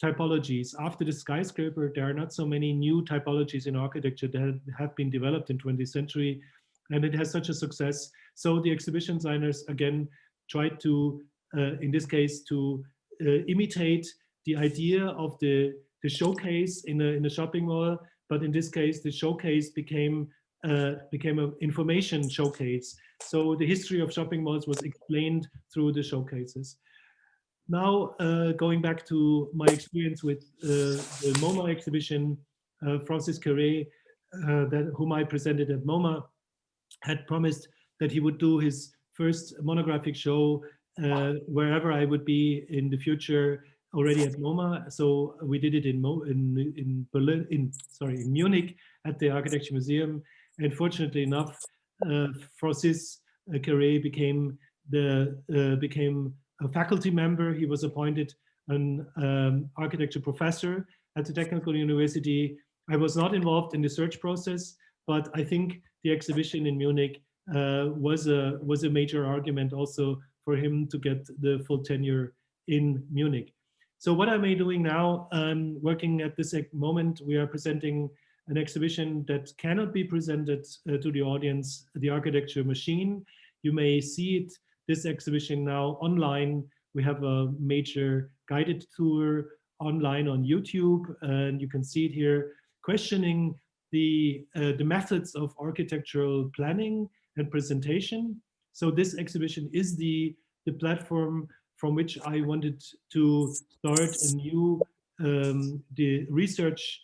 typologies. After the skyscraper, there are not so many new typologies in architecture that have been developed in 20th century, and it has such a success. So the exhibition designers again tried to, in this case, to imitate the idea of the showcase in a shopping mall, but in this case, the showcase became an information showcase. So the history of shopping malls was explained through the showcases. Now, going back to my experience with the MoMA exhibition, Francis Carré, whom I presented at MoMA, had promised that he would do his first monographic show wherever I would be in the future, already at MoMA. So we did it in Munich at the Architecture Museum. And fortunately enough, Francis Carré became a faculty member. He was appointed an architecture professor at the Technical University. I was not involved in the search process, but I think the exhibition in Munich was a major argument also for him to get the full tenure in Munich. So what am I doing now? I'm working at this moment. We are presenting an exhibition that cannot be presented to the audience, The Architecture Machine. You may see it, this exhibition now online. We have a major guided tour online on YouTube, and you can see it here, questioning the methods of architectural planning and presentation. So this exhibition is the platform from which I wanted to start a new the research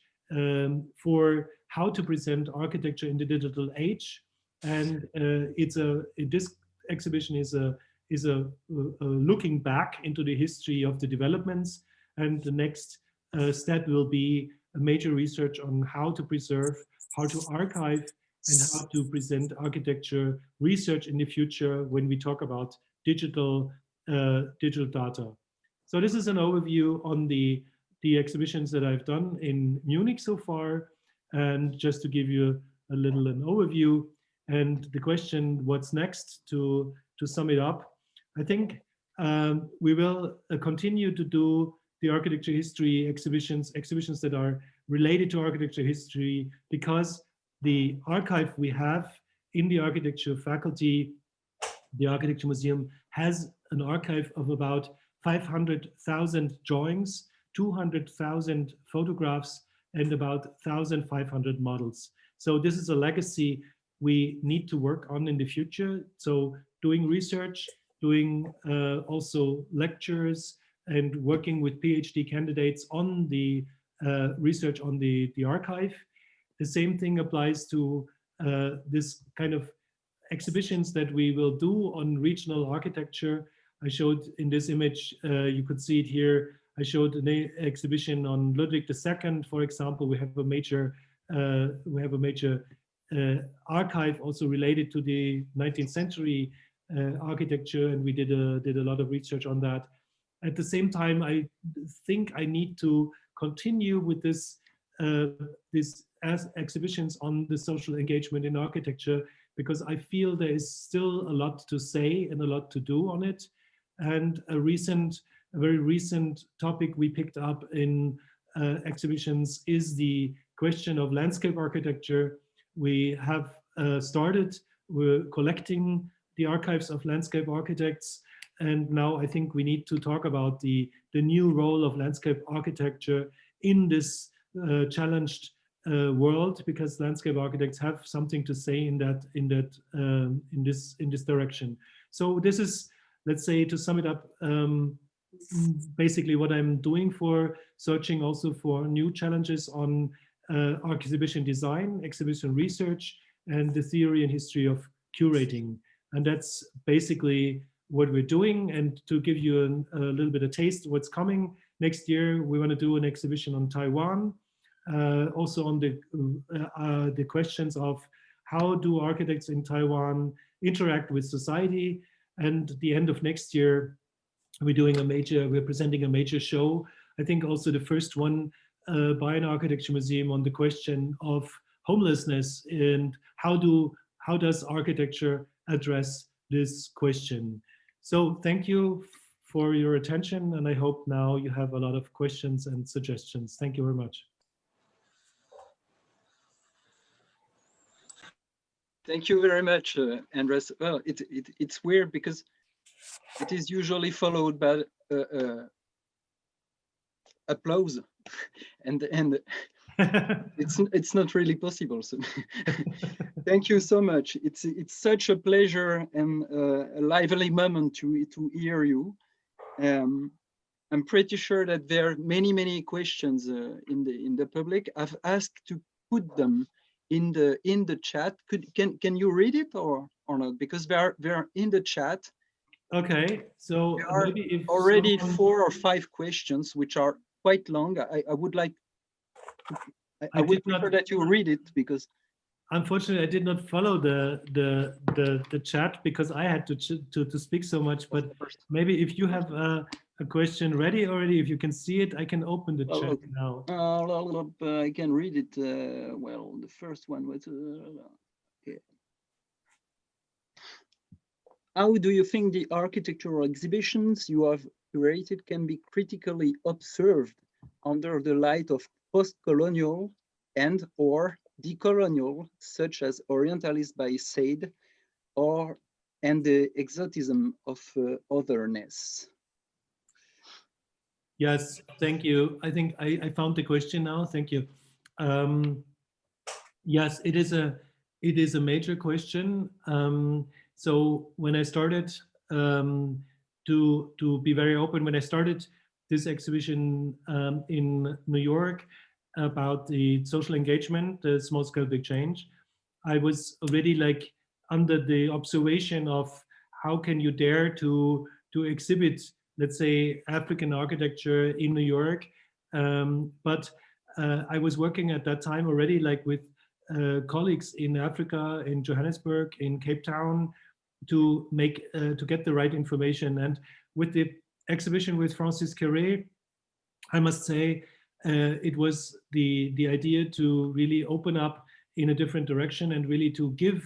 for how to present architecture in the digital age. And this exhibition is a looking back into the history of the developments, and the next step will be a major research on how to preserve, how to archive, and how to present architecture research in the future when we talk about digital data. So this is an overview on the exhibitions that I've done in Munich so far, and just to give you a little an overview. And the question, what's next, to sum it up, I think we will continue to do the architecture history exhibitions that are related to architecture history, because the archive we have in the architecture faculty, the Architecture Museum, has an archive of about 500,000 drawings, 200,000 photographs, and about 1,500 models. So this is a legacy we need to work on in the future. So doing research, doing also lectures, and working with PhD candidates on the research on the archive. The same thing applies to this kind of exhibitions that we will do on regional architecture. I showed in this image, you could see it here. I showed an exhibition on Ludwig II, for example. We have a major archive also related to the 19th century architecture, and we did a lot of research on that. At the same time, I think I need to continue with this as exhibitions on the social engagement in architecture, because I feel there is still a lot to say and a lot to do on it. And a very recent topic we picked up in exhibitions is the question of landscape architecture. We have we're collecting the archives of landscape architects. And now I think we need to talk about the new role of landscape architecture in this challenged world, because landscape architects have something to say in this direction. So this is, let's say, to sum it up, basically what I'm doing, for searching also for new challenges on exhibition design, exhibition research, and the theory and history of curating. And that's basically what we're doing. And to give you a little bit of taste of what's coming next year, we want to do an exhibition on Taiwan, also on the questions of how do architects in Taiwan interact with society. And the end of next year, we're presenting a major show. I think also the first one by an architecture museum on the question of homelessness, and how does architecture address this question. So thank you for your attention, and I hope now you have a lot of questions and suggestions. Thank you very much. Thank you very much, Andres. Well, it's weird because it is usually followed by applause, and it's not really possible. So thank you so much. It's such a pleasure and a lively moment to hear you. I'm pretty sure that there are many questions in the public. I've asked to put them in the chat. Can you read it or not? Because they're in the chat. Okay, so there are maybe if already 4 or 5 questions which are quite long. I would like. I would prefer that you read it, because. Unfortunately, I did not follow the chat because I had to speak so much. But maybe if you have a question ready already, if you can see it, I can open the chat now. I can read it. Well, the first one was. Okay. How do you think the architectural exhibitions you have curated can be critically observed under the light of post-colonial and/or decolonial, such as Orientalist by Said, and the exotism of otherness? Yes, thank you. I think I found the question now. Thank you. Yes, it is a major question. So when I started to be very open, when I started this exhibition in New York about the social engagement, the small scale big change, I was already like under the observation of how can you dare to exhibit, let's say, African architecture in New York. But I was working at that time already like with colleagues in Africa, in Johannesburg, in Cape Town, to get the right information. And with the exhibition with Francis Quéré, I must say it was the idea to really open up in a different direction and really to give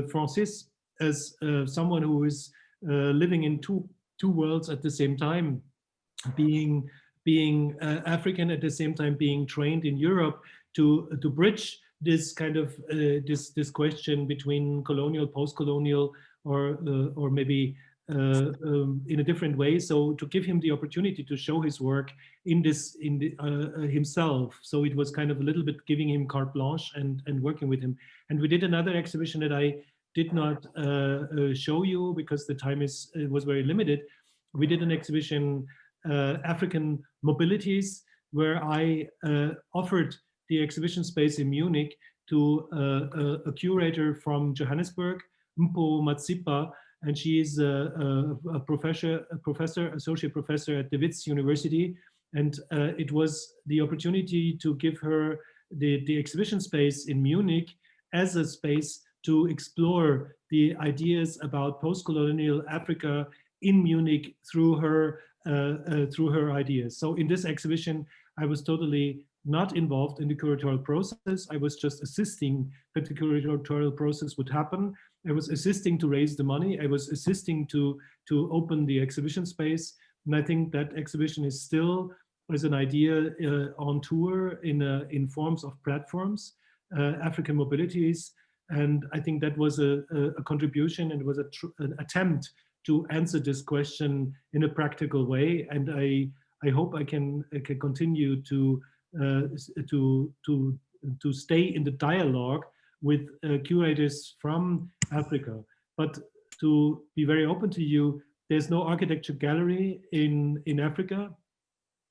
Francis, as someone who is living in two worlds at the same time, being African at the same time being trained in Europe, to bridge this kind of this question between colonial, post-colonial, or maybe in a different way. So to give him the opportunity to show his work in himself. So it was kind of a little bit giving him carte blanche and working with him. And we did another exhibition that I did not show you because the time was very limited. We did an exhibition, African Mobilities, where I offered the exhibition space in Munich to a curator from Johannesburg, Mpo Matsipa, and she is a associate professor at the Wits University. And it was the opportunity to give her the exhibition space in Munich as a space to explore the ideas about post-colonial Africa in Munich through her ideas. So in this exhibition, I was totally not involved in the curatorial process. I was just assisting that the curatorial process would happen. I was assisting to raise the money. I was assisting to open the exhibition space. And I think that exhibition is still as an idea on tour in forms of platforms, African Mobilities. And I think that was a contribution, and was an attempt to answer this question in a practical way. And I hope I can continue to stay in the dialogue with curators from Africa. But to be very open to you, there's no architecture gallery in Africa.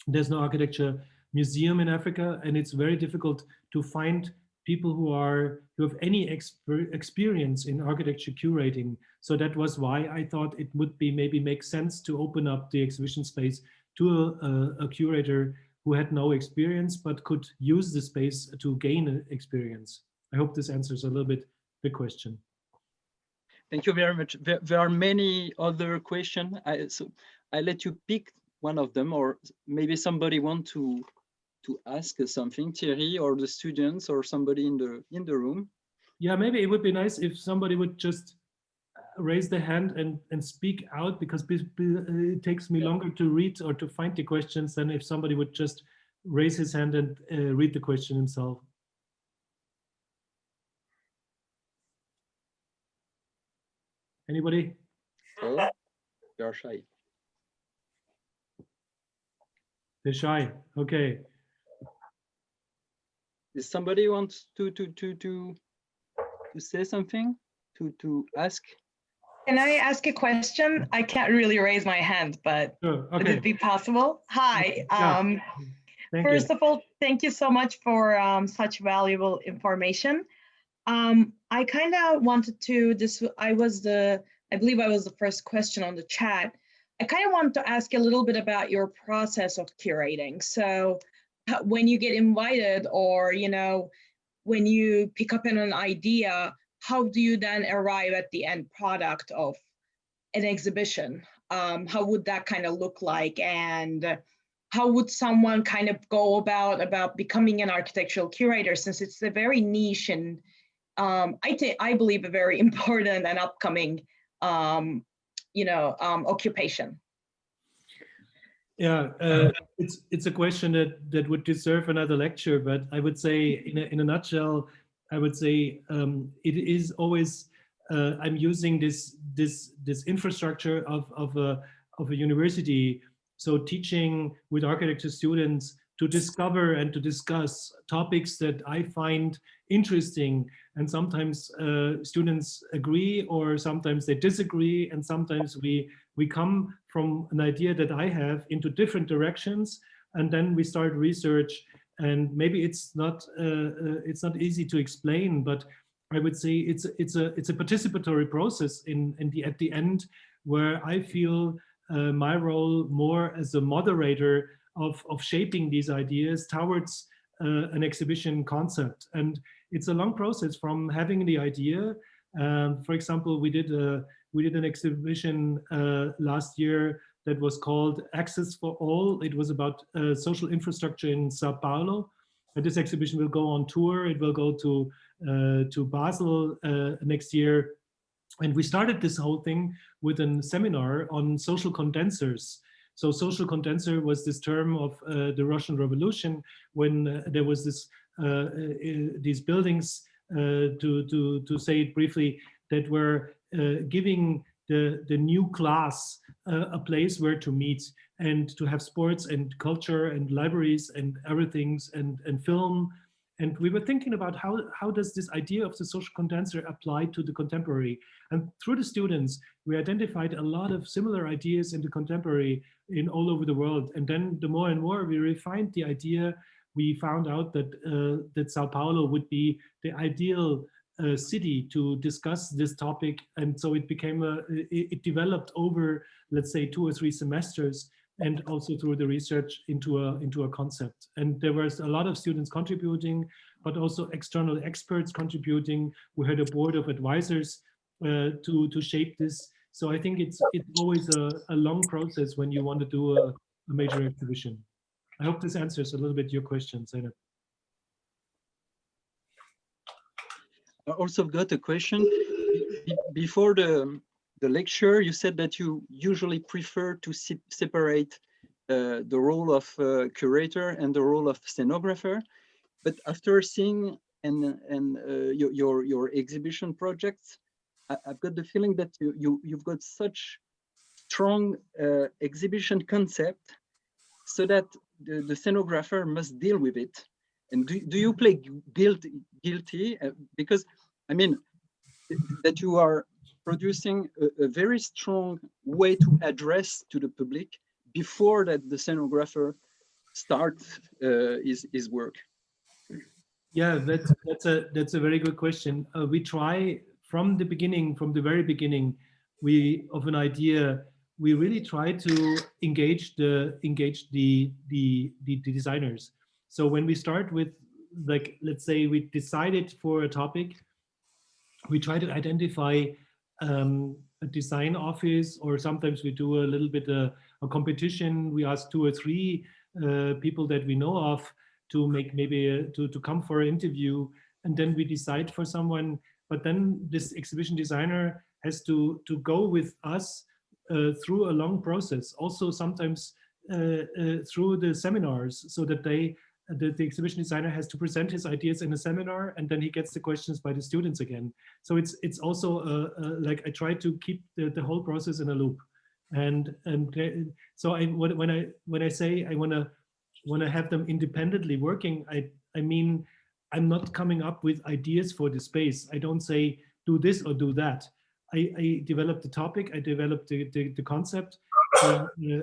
There's no architecture museum in Africa, and it's very difficult to find people who have any experience in architecture curating. So that was why I thought it would be maybe make sense to open up the exhibition space to a curator who had no experience but could use the space to gain an experience. I hope this answers a little bit the question. Thank you very much. There are many other questions, so I let you pick one of them, or maybe somebody want to ask something, Thierry, or the students, or somebody in the room. Yeah, maybe it would be nice if somebody would just raise their hand and speak out, because it takes me longer to read or to find the questions than if somebody would just raise his hand and read the question himself. Anybody? Oh, you're shy. They're shy. Okay. Does somebody wants to say something? To ask? Can I ask a question? I can't really raise my hand, but Sure. Okay. would it be possible? Hi. Yeah. First of all, thank you so much for such valuable information. I kind of wanted to, I believe I was the first question on the chat. I kind of wanted to ask a little bit about your process of curating. So when you get invited, or, you know, when you pick up on an idea, how do you then arrive at the end product of an exhibition? How would that kind of look like? And how would someone kind of go about becoming an architectural curator, since it's a very niche and I believe a very important and upcoming, occupation? Yeah, it's a question that would deserve another lecture, but I would say in a nutshell, I would say it is always I'm using this infrastructure of a university, so teaching with architecture students to discover and to discuss topics that I find interesting, and sometimes students agree, or sometimes they disagree, and sometimes we come from an idea that I have into different directions, and then we start research. And maybe it's not easy to explain, but I would say it's a participatory process at the end, where I feel my role more as a moderator of shaping these ideas towards an exhibition concept. And it's a long process from having the idea. For example, we did an exhibition last year that was called Access for All. It was about social infrastructure in Sao Paulo. And this exhibition will go on tour. It will go to Basel next year. And we started this whole thing with a seminar on social condensers. So social condenser was this term of the Russian Revolution, when there was these buildings, to say it briefly, that were giving the new class a place where to meet and to have sports and culture and libraries and everything and film. And we were thinking about how does this idea of the social condenser apply to the contemporary? And through the students, we identified a lot of similar ideas in the contemporary in all over the world. And then the more and more we refined the idea, we found out that Sao Paulo would be the ideal city to discuss this topic. And so it became it developed over, let's say, 2 or 3 semesters, and also through the research into a concept. And there was a lot of students contributing, but also external experts contributing. We had a board of advisors to shape this. So I think it's always a long process when you want to do a major exhibition. I hope this answers a little bit your question, Zeynep. I also got a question. Before the lecture, you said that you usually prefer to separate the role of curator and the role of scenographer. But after seeing and your exhibition projects, I've got the feeling that you've got such strong exhibition concept, so that the scenographer must deal with it. And do you play guilty? Because I mean, that you are producing a very strong way to address to the public before that the scenographer starts his work. Yeah, that's a very good question. We try from the beginning, from the very beginning, of an idea. We really try to engage the designers. So when we start with, like, let's say we decided for a topic, we try to identify a design office, or sometimes we do a little bit a competition. We ask 2 or 3 people that we know of to make maybe to come for an interview, and then we decide for someone. But then this exhibition designer has to go with us through a long process, also sometimes through the seminars, so that the exhibition designer has to present his ideas in a seminar, and then he gets the questions by the students again. So it's also like I try to keep the whole process in a loop. And so when I say I want to have them independently working, I mean, I'm not coming up with ideas for the space. I don't say do this or do that. I develop the topic, I develop the concept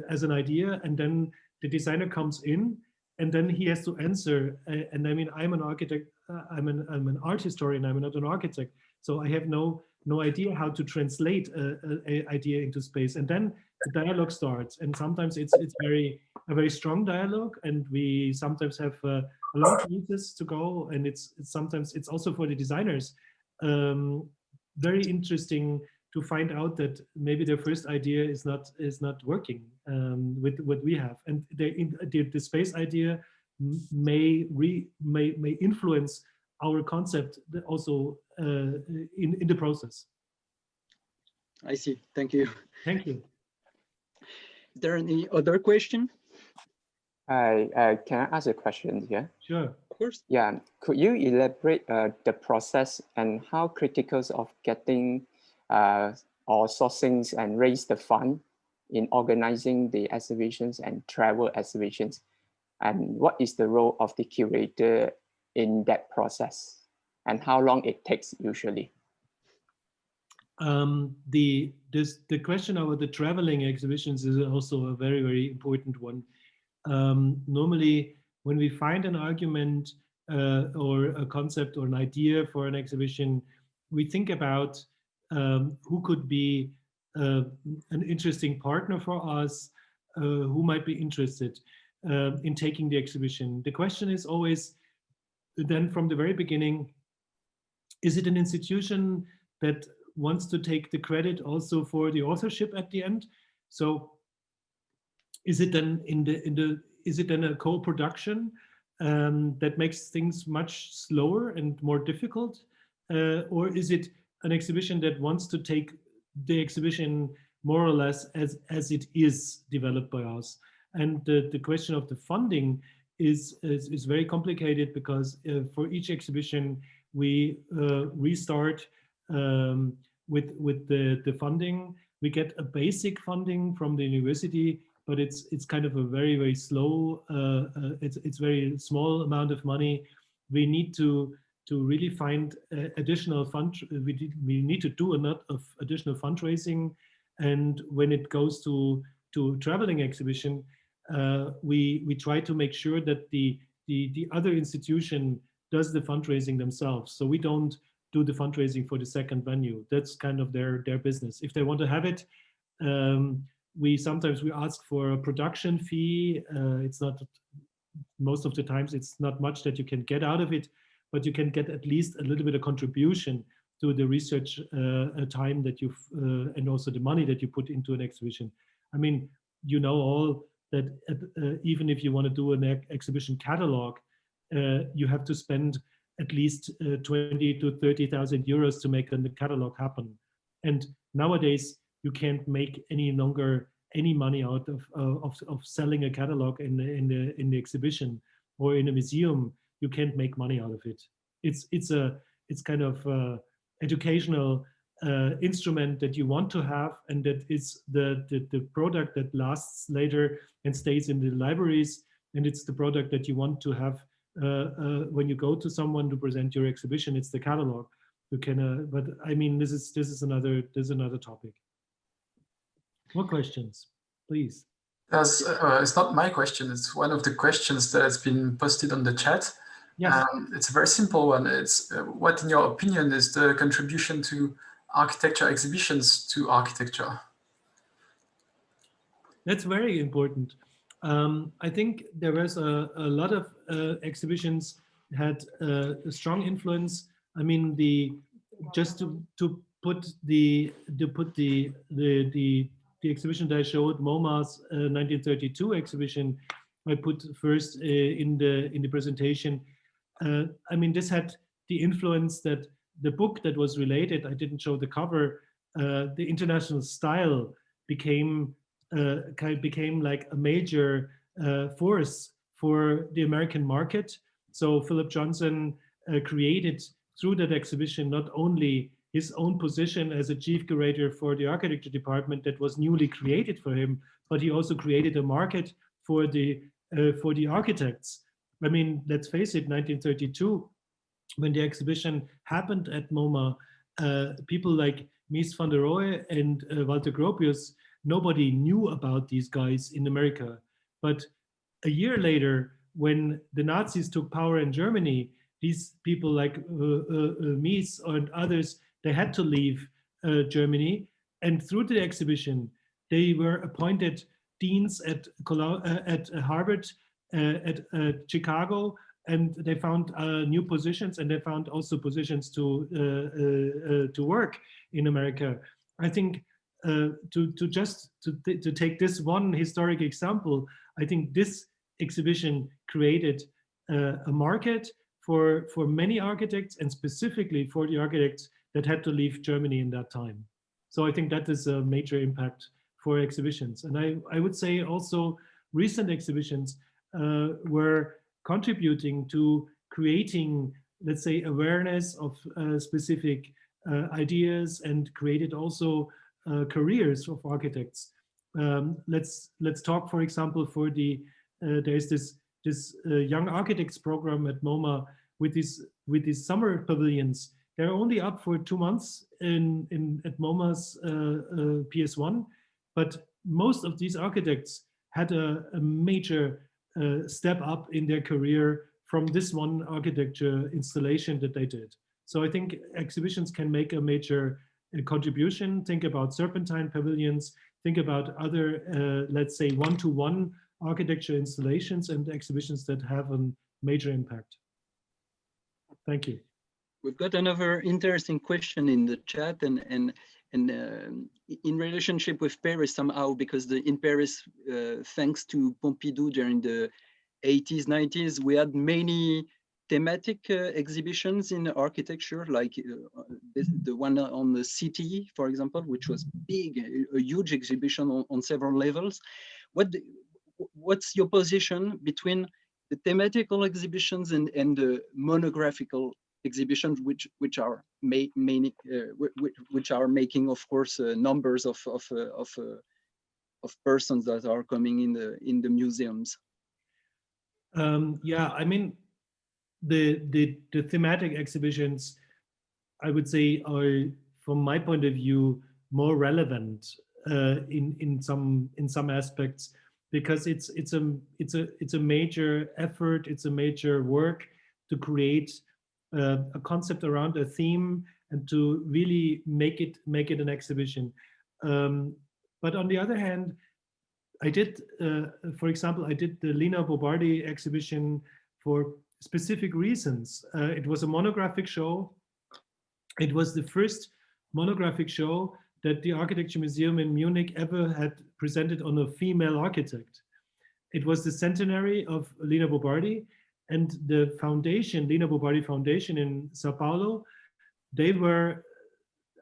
as an idea, and then the designer comes in, and then he has to answer. And I mean, I'm an architect, I'm an art historian, I'm not an architect, so I have no idea how to translate a idea into space. And then the dialogue starts, and sometimes it's a very strong dialogue, and we sometimes have a long pieces to go, and it's sometimes it's also for the designers very interesting to find out that maybe their first idea is not working with what we have, and the space idea may influence our concept also in the process. I see. Thank you. Thank you. Is there any other question? Can I ask a question here? Sure. Of course. Yeah, could you elaborate the process and how critical of getting or sourcing and raise the fund in organizing the exhibitions and travel exhibitions? And what is the role of the curator in that process? And how long it takes usually? The question about the traveling exhibitions is also a very, very important one. Normally, when we find an argument or a concept or an idea for an exhibition, we think about who could be an interesting partner for us, who might be interested in taking the exhibition. The question is always then from the very beginning, is it an institution that wants to take the credit also for the authorship at the end? So is it then is it then a co-production that makes things much slower and more difficult? Or is it an exhibition that wants to take the exhibition more or less as it is developed by us? And the question of the funding is very complicated, because for each exhibition we restart with the funding. We get a basic funding from the university, but it's kind of a very, very slow, it's very small amount of money. We need to really find additional fund. We need to do a lot of additional fundraising. And when it goes to traveling exhibition, we try to make sure that the other institution does the fundraising themselves. So we don't do the fundraising for the second venue. That's kind of their business. If they want to have it, we sometimes ask for a production fee. It's not, most of the times it's not much that you can get out of it, but you can get at least a little bit of contribution to the research time that you've and also the money that you put into an exhibition. I mean, you know all that even if you want to do an exhibition catalog, you have to spend at least 20 to 30,000 euros to make a catalog happen. And nowadays you can't make any longer any money out of selling a catalog in the exhibition or in a museum. You can't make money out of it. it's kind of educational instrument that you want to have, and that is the product that lasts later and stays in the libraries, and it's the product that you want to have when you go to someone to present your exhibition. It's the catalog. You can, but I mean, this is another topic. More questions, please. It's not my question. It's one of the questions that has been posted on the chat. Yes. It's a very simple one. It's what, in your opinion, is the contribution to architecture exhibitions to architecture? That's very important. I think there was a lot of exhibitions had a strong influence. I mean, just to put the exhibition that I showed, MoMA's 1932 exhibition, I put first in the presentation. I mean, this had the influence that the book that was related, I didn't show the cover, the international style became like a major force for the American market. So Philip Johnson created through that exhibition not only his own position as a chief curator for the architecture department that was newly created for him, but he also created a market for the architects. I mean, let's face it, 1932, when the exhibition happened at MoMA, people like Mies van der Rohe and Walter Gropius, nobody knew about these guys in America. But a year later, when the Nazis took power in Germany, these people like Mies and others, they had to leave Germany. And through the exhibition, they were appointed deans at Harvard, at Chicago, and they found new positions, and they found also positions to work in America. I think to take this one historic example, I think this exhibition created a market for many architects, and specifically for the architects that had to leave Germany in that time. So I think that is a major impact for exhibitions. And I would say also recent exhibitions were contributing to creating, let's say, awareness of specific ideas, and created also careers of architects. Let's talk, for example, for there's this young architects program at MoMA with these summer pavilions. They're only up for 2 months at MoMA's PS1, but most of these architects had a major step up in their career from this one architecture installation that they did. So I think exhibitions can make a major contribution. Think about serpentine pavilions, think about other, let's say, one-to-one architecture installations and exhibitions that have a major impact. Thank you. We've got another interesting question in the chat, and in relationship with Paris somehow, because in Paris, thanks to Pompidou during the 80s, 90s, we had many thematic exhibitions in architecture, like the one on the city, for example, which was big, a huge exhibition on several levels. What's your position between the thematical exhibitions and the monographical exhibitions, which are which are making, of course, numbers of persons that are coming in the museums? Yeah, I mean, the thematic exhibitions, I would say, are, from my point of view, more relevant in some aspects, because it's a major effort, it's a major work to create a concept around a theme and to really make it an exhibition. But on the other hand, I did, for example, I did the Lena Bovardi exhibition for specific reasons. It was a monographic show. It was the first monographic show that the Architecture Museum in Munich ever had presented on a female architect. It was the centenary of Lena Bovardi, and the foundation, Lena Bovardi Foundation in Sao Paulo, they were,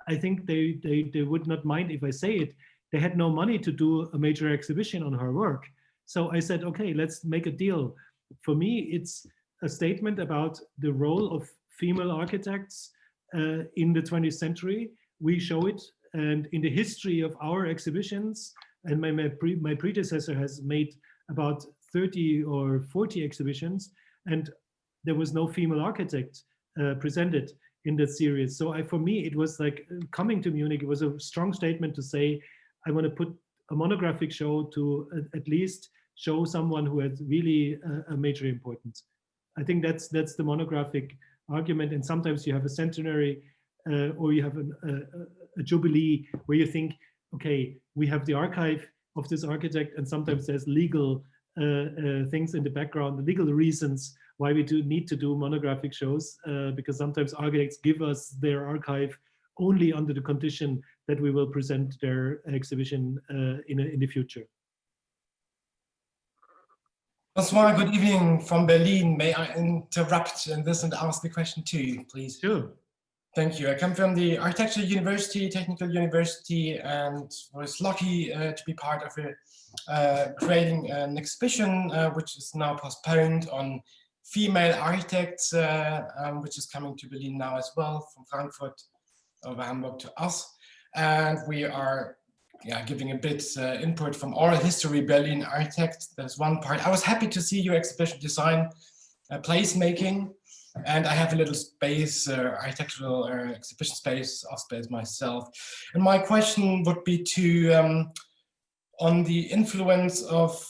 I think they would not mind if I say it, they had no money to do a major exhibition on her work. So I said, okay, let's make a deal. For me, it's a statement about the role of female architects in the 20th century. We show it, and in the history of our exhibitions, and my predecessor has made about 30 or 40 exhibitions, and there was no female architect presented in that series. So for me, it was like coming to Munich, it was a strong statement to say, I want to put a monographic show to at least show someone who has really a major importance. I think that's the monographic argument. And sometimes you have a centenary or you have a jubilee where you think, okay, we have the archive of this architect, and sometimes there's legal things in the background, the legal reasons why we need to do monographic shows, because sometimes architects give us their archive only under the condition that we will present their exhibition in the future. Bonsoir, good evening from Berlin. May I interrupt in this and ask the question to you, please? Sure. Thank you. I come from the Architecture University, Technical University, and was lucky to be part of creating an exhibition which is now postponed on female architects, which is coming to Berlin now as well, from Frankfurt over Hamburg to us. And we are giving a bit input from oral history, Berlin architect. That's one part. I was happy to see your exhibition design, placemaking. And I have a little space, architectural exhibition space, space myself. And my question would be to, on the influence of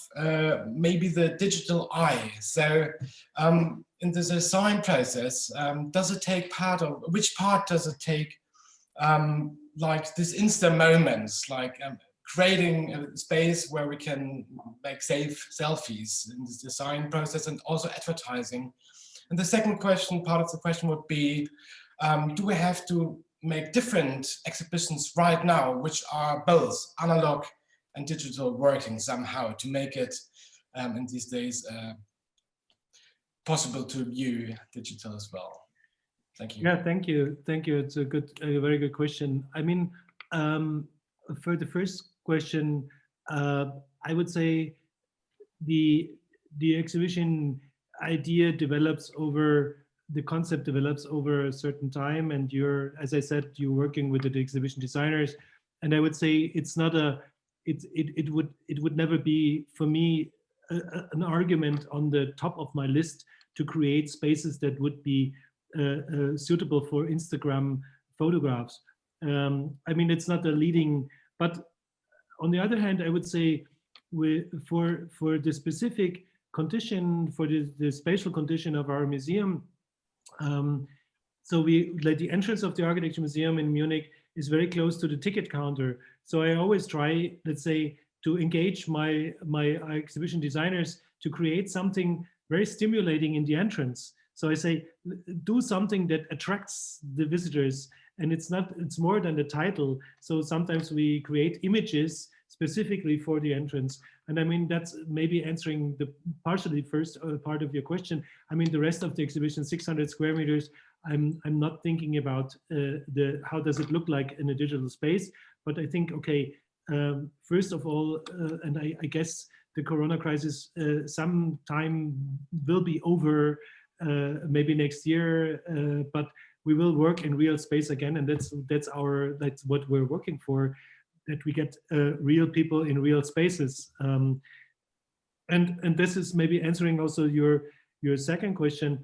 maybe the digital eye. So in the design process, does it take part of, which part does it take, like this instant moments, like creating a space where we can make safe selfies in this design process and also advertising? And the second question, part of the question would be, do we have to make different exhibitions right now, which are both analog and digital working somehow to make it in these days possible to view digital as well? Thank you. Yeah, thank you. Thank you. It's a very good question. I mean, for the first question, I would say the exhibition idea develops over, the concept develops over a certain time, and you're, as I said, you're working with the exhibition designers, and I would say it's not it would never be for me an argument on the top of my list to create spaces that would be suitable for Instagram photographs. I mean, it's not a leading, but on the other hand, I would say for the specific condition, for the spatial condition of our museum, so like the entrance of the Architecture Museum in Munich is very close to the ticket counter. So I always try, let's say, to engage my exhibition designers to create something very stimulating in the entrance. So I say, do something that attracts the visitors, and it's more than the title. So sometimes we create images specifically for the entrance. And I mean, that's maybe answering the partially first part of your question. I mean, the rest of the exhibition, 600 square meters, I'm not thinking about how does it look like in a digital space, but I think, okay, first of all, and I guess the Corona crisis sometime will be over, maybe next year, but we will work in real space again, and that's what we're working for, that we get real people in real spaces. And this is maybe answering also your second question.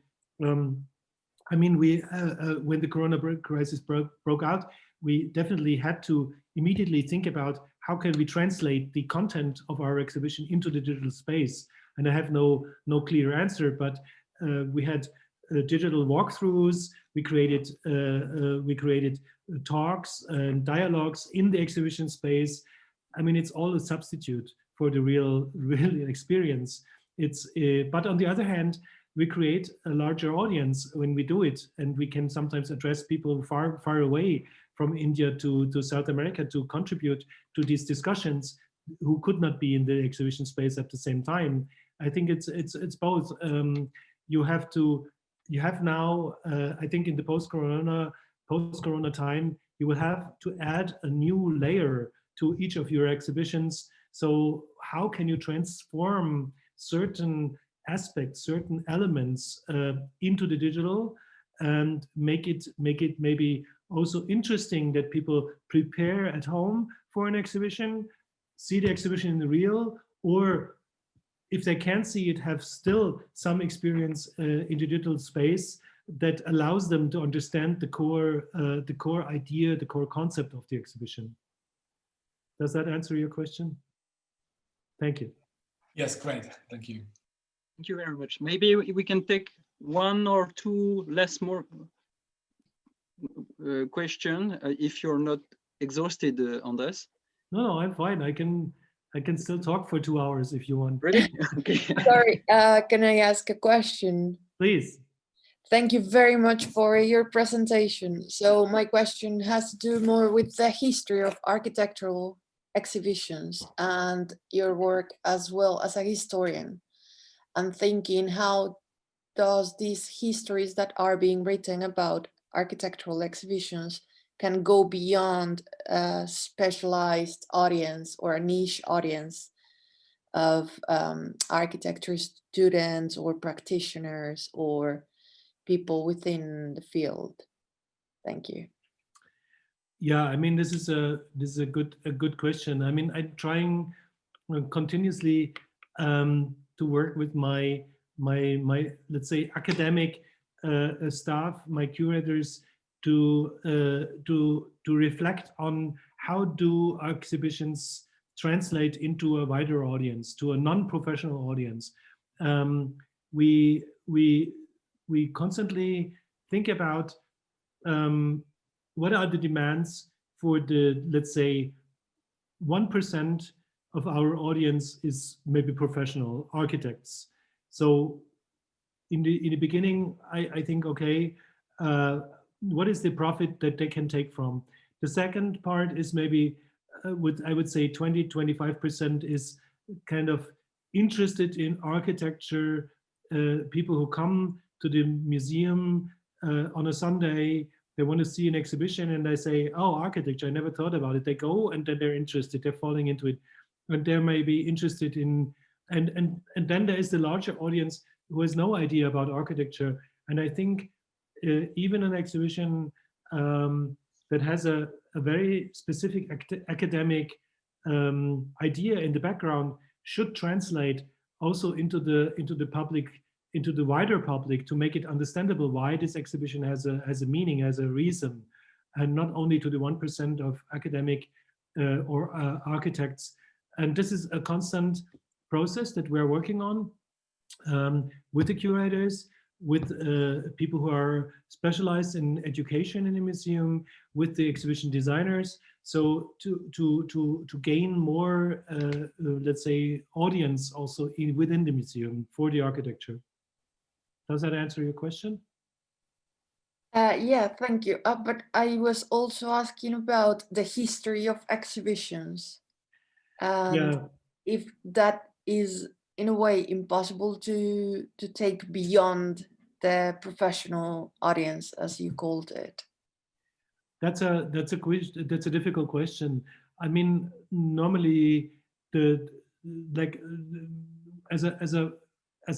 I mean, when the Corona crisis broke out, we definitely had to immediately think about how can we translate the content of our exhibition into the digital space. And I have no clear answer, but we had digital walkthroughs. We created talks and dialogues in the exhibition space. I mean, it's all a substitute for the real experience. But on the other hand, we create a larger audience when we do it, and we can sometimes address people far away from India to South America to contribute to these discussions who could not be in the exhibition space at the same time. I think it's both. You have now, I think in the post-corona time, you will have to add a new layer to each of your exhibitions. So how can you transform certain aspects, certain elements into the digital? and make it maybe also interesting that people prepare at home for an exhibition, see the exhibition in the real, or if they can't see it, have still some experience in the digital space that allows them to understand the core idea, the core concept of the exhibition. Does that answer your question? Thank you. Yes, great. Thank you. Thank you very much. Maybe we can take one or two more question if you're not exhausted on this. No, I'm fine. I can still talk for 2 hours if you want. Really? Okay. Sorry, can I ask a question? Please. Thank you very much for your presentation. So my question has to do more with the history of architectural exhibitions and your work as well as a historian. And thinking, how does these histories that are being written about architectural exhibitions can go beyond a specialized audience or a niche audience of architecture students or practitioners or people within the field? Thank you. Yeah, I mean, this is a good question. I mean, I'm trying continuously to work with my let's say academic staff, my curators, to reflect on how do our exhibitions translate into a wider audience, to a non-professional audience. We constantly think about what are the demands for the, let's say, 1% of our audience is maybe professional architects. So in the beginning, I think, okay, what is the profit that they can take from? The second part is maybe, I would say 20-25% is kind of interested in architecture, people who come to the museum on a Sunday, they want to see an exhibition and they say, oh, architecture, I never thought about it. They go and then they're interested, they're falling into it. And they may be interested in, and then there is the larger audience who has no idea about architecture. And I think even an exhibition that has a very specific academic idea in the background should translate also into the public, into the wider public, to make it understandable why this exhibition has a meaning, has a reason, and not only to the 1% of academic or architects. And this is a constant process that we're working on with the curators, with people who are specialized in education in the museum, with the exhibition designers, so to gain more, let's say, audience also within the museum for the architecture. Does that answer your question? Yeah, thank you. But I was also asking about the history of exhibitions, and if that is in a way impossible to take beyond the professional audience, as you called it. That's a difficult question. I mean, normally as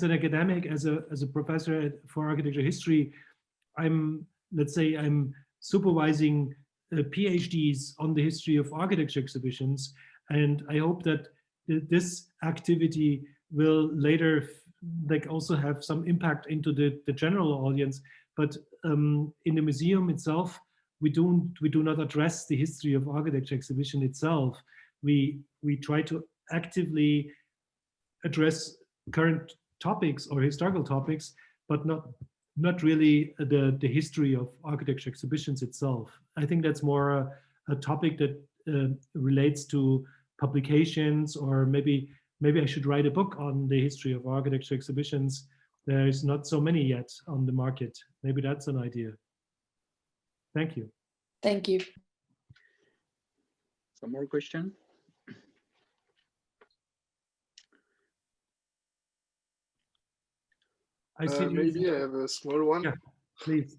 an academic, as a professor for architecture history, I'm supervising PhDs on the history of architecture exhibitions, and I hope that this activity will later also have some impact into the general audience. But in the museum itself, we do not address the history of architecture exhibition itself. We try to actively address current topics or historical topics, but not really the history of architecture exhibitions itself. I think that's more a topic that relates to publications, or maybe I should write a book on the history of architecture exhibitions. There's not so many yet on the market. Maybe that's an idea. Thank you. Thank you. Some more questions? Maybe I have a small one. Yeah, please.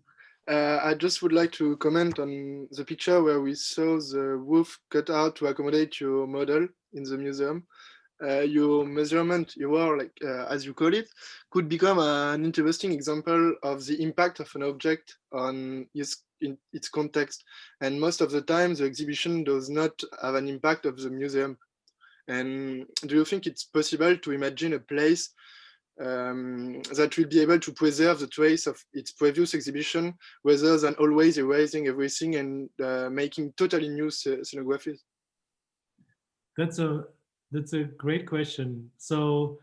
I just would like to comment on the picture where we saw the roof cut out to accommodate your model in the museum. your measurement, your work, like as you call it, could become an interesting example of the impact of an object on its context. And most of the time, the exhibition does not have an impact of the museum. And do you think it's possible to imagine a place that will be able to preserve the trace of its previous exhibition rather than always erasing everything and making totally new scenographies? That's a great question. So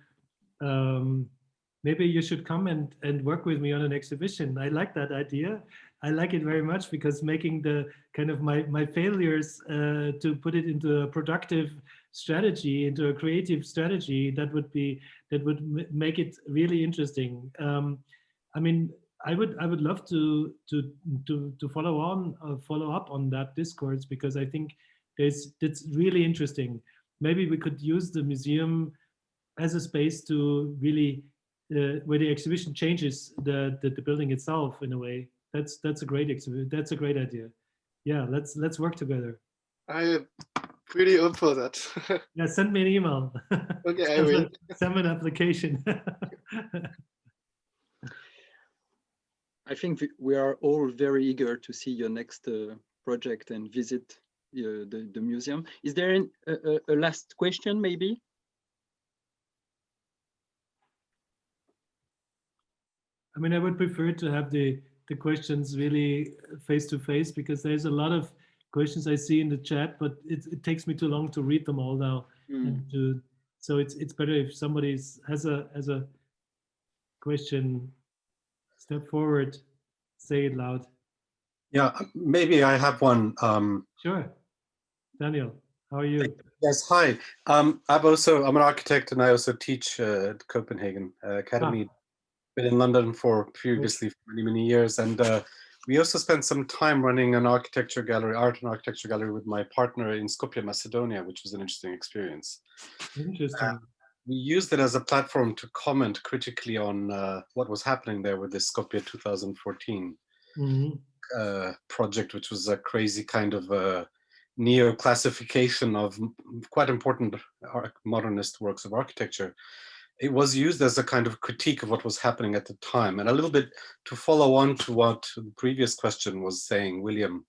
maybe you should come and work with me on an exhibition. I like that idea. I like it very much because making the kind of my failures to put it into a productive strategy, into a creative strategy, that would make it really interesting. I mean, I would love to follow up on that discourse, because I think it's really interesting. Maybe we could use the museum as a space to really where the exhibition changes the building itself in a way. That's a great exhibit. That's a great idea. Yeah, let's work together. I really hope for that. Yeah, send me an email. Okay, I will. Send me an application. I think we are all very eager to see your next project and visit the museum. Is there a last question, maybe? I mean, I would prefer to have the questions really face to face, because there's a lot of questions I see in the chat, but it takes me too long to read them all now. And so it's better if somebody has a question, step forward, say it loud. Yeah, maybe I have one. Sure. Daniel, how are you? Yes, hi. I'm an architect, and I also teach at Copenhagen Academy. Been in London previously for many years, and we also spent some time running an art and architecture gallery with my partner in Skopje, Macedonia, which was an interesting experience. Interesting. We used it as a platform to comment critically on what was happening there with this Skopje 2014 project, which was a crazy kind of neo-classification of quite important modernist works of architecture. It was used as a kind of critique of what was happening at the time. And a little bit to follow on to what the previous question was saying, William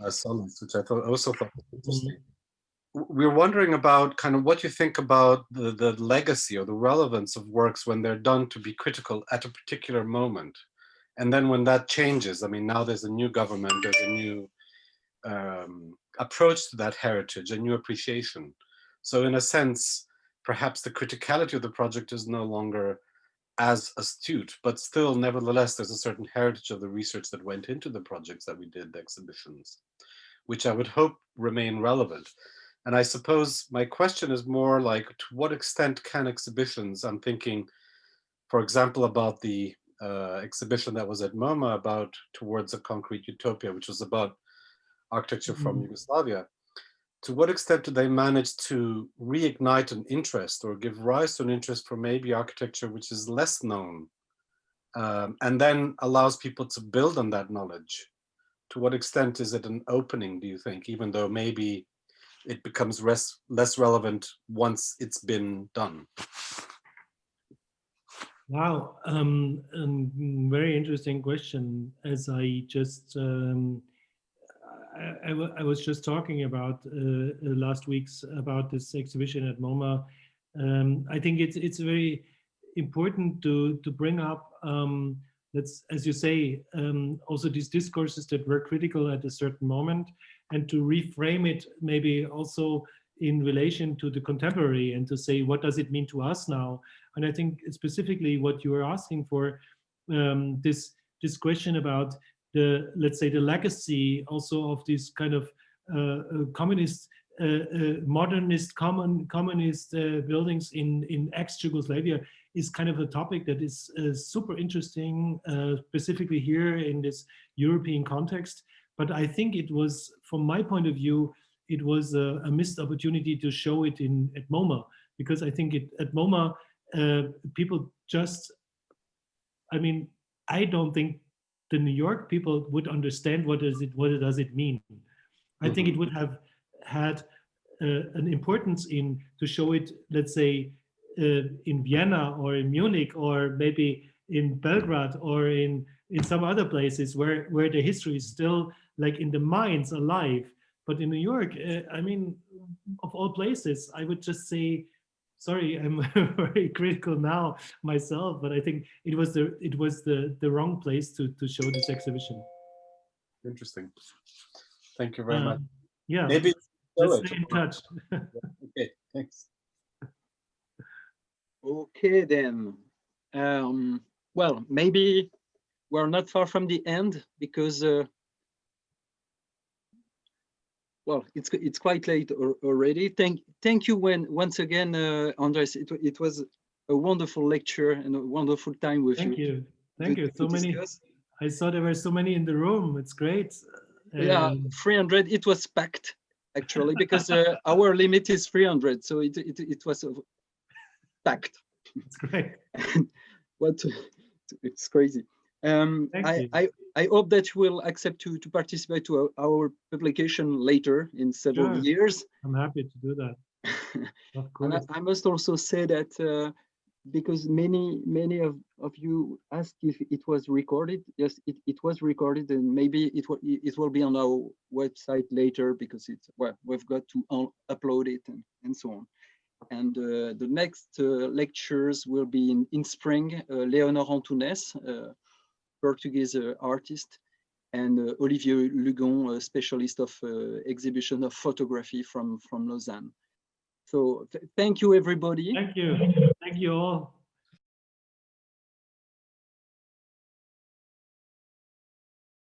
Solis, which I also thought was interesting. We're wondering about kind of what you think about the legacy or the relevance of works when they're done to be critical at a particular moment. And then when that changes, I mean, now there's a new government, there's a new approach to that heritage, a new appreciation. So in a sense, perhaps the criticality of the project is no longer as astute, but still, nevertheless, there's a certain heritage of the research that went into the projects that we did, the exhibitions, which I would hope remain relevant. And I suppose my question is more like, to what extent can exhibitions, I'm thinking, for example, about the exhibition that was at MoMA about Towards a Concrete Utopia, which was about architecture from Yugoslavia. To what extent do they manage to reignite an interest or give rise to an interest for maybe architecture which is less known, and then allows people to build on that knowledge? To what extent is it an opening, do you think, even though maybe it becomes less relevant once it's been done? Wow, very interesting question. As I just I was just talking about last week's about this exhibition at MoMA. I think it's very important to bring up, that's, as you say, also these discourses that were critical at a certain moment, and to reframe it maybe also in relation to the contemporary, and to say, what does it mean to us now? And I think specifically what you are asking for, this question about the, let's say, the legacy also of these kind of communist, modernist, communist buildings in ex-Yugoslavia, is kind of a topic that is super interesting, specifically here in this European context. But I think it was, from my point of view, it was a missed opportunity to show it at MoMA, because I think at MoMA, people just, I mean, I don't think the New York people would understand what does it mean. I think it would have had an importance in to show it, let's say, in Vienna or in Munich or maybe in Belgrade or in some other places where the history is still like in the minds alive. But in New York, I mean, of all places, I would just say, sorry, I'm very critical now myself, but I think it was the wrong place to show this exhibition. Interesting. Thank you very much. Yeah, Maybe let's stay in touch. Okay, thanks. Okay, then. Well, maybe we're not far from the end because, well, it's quite late already. Thank you once again, Andres. It was a wonderful lecture and a wonderful time with you. Thank you. So many. I saw there were so many in the room. It's great. Yeah, 300. It was packed actually because our limit is 300, so it was packed. It's great. What? It's crazy. I hope that you will accept to participate to our publication later in several years. I'm happy to do that. Of course. And I must also say that because many of you asked if it was recorded. Yes, it was recorded, and maybe it will be on our website later because it's, well, we've got to upload it and so on. And the next lectures will be in spring. Léonore Antunes, Portuguese artist, and Olivier Lugon, a specialist of exhibition of photography from Lausanne. So thank you, everybody. Thank you all.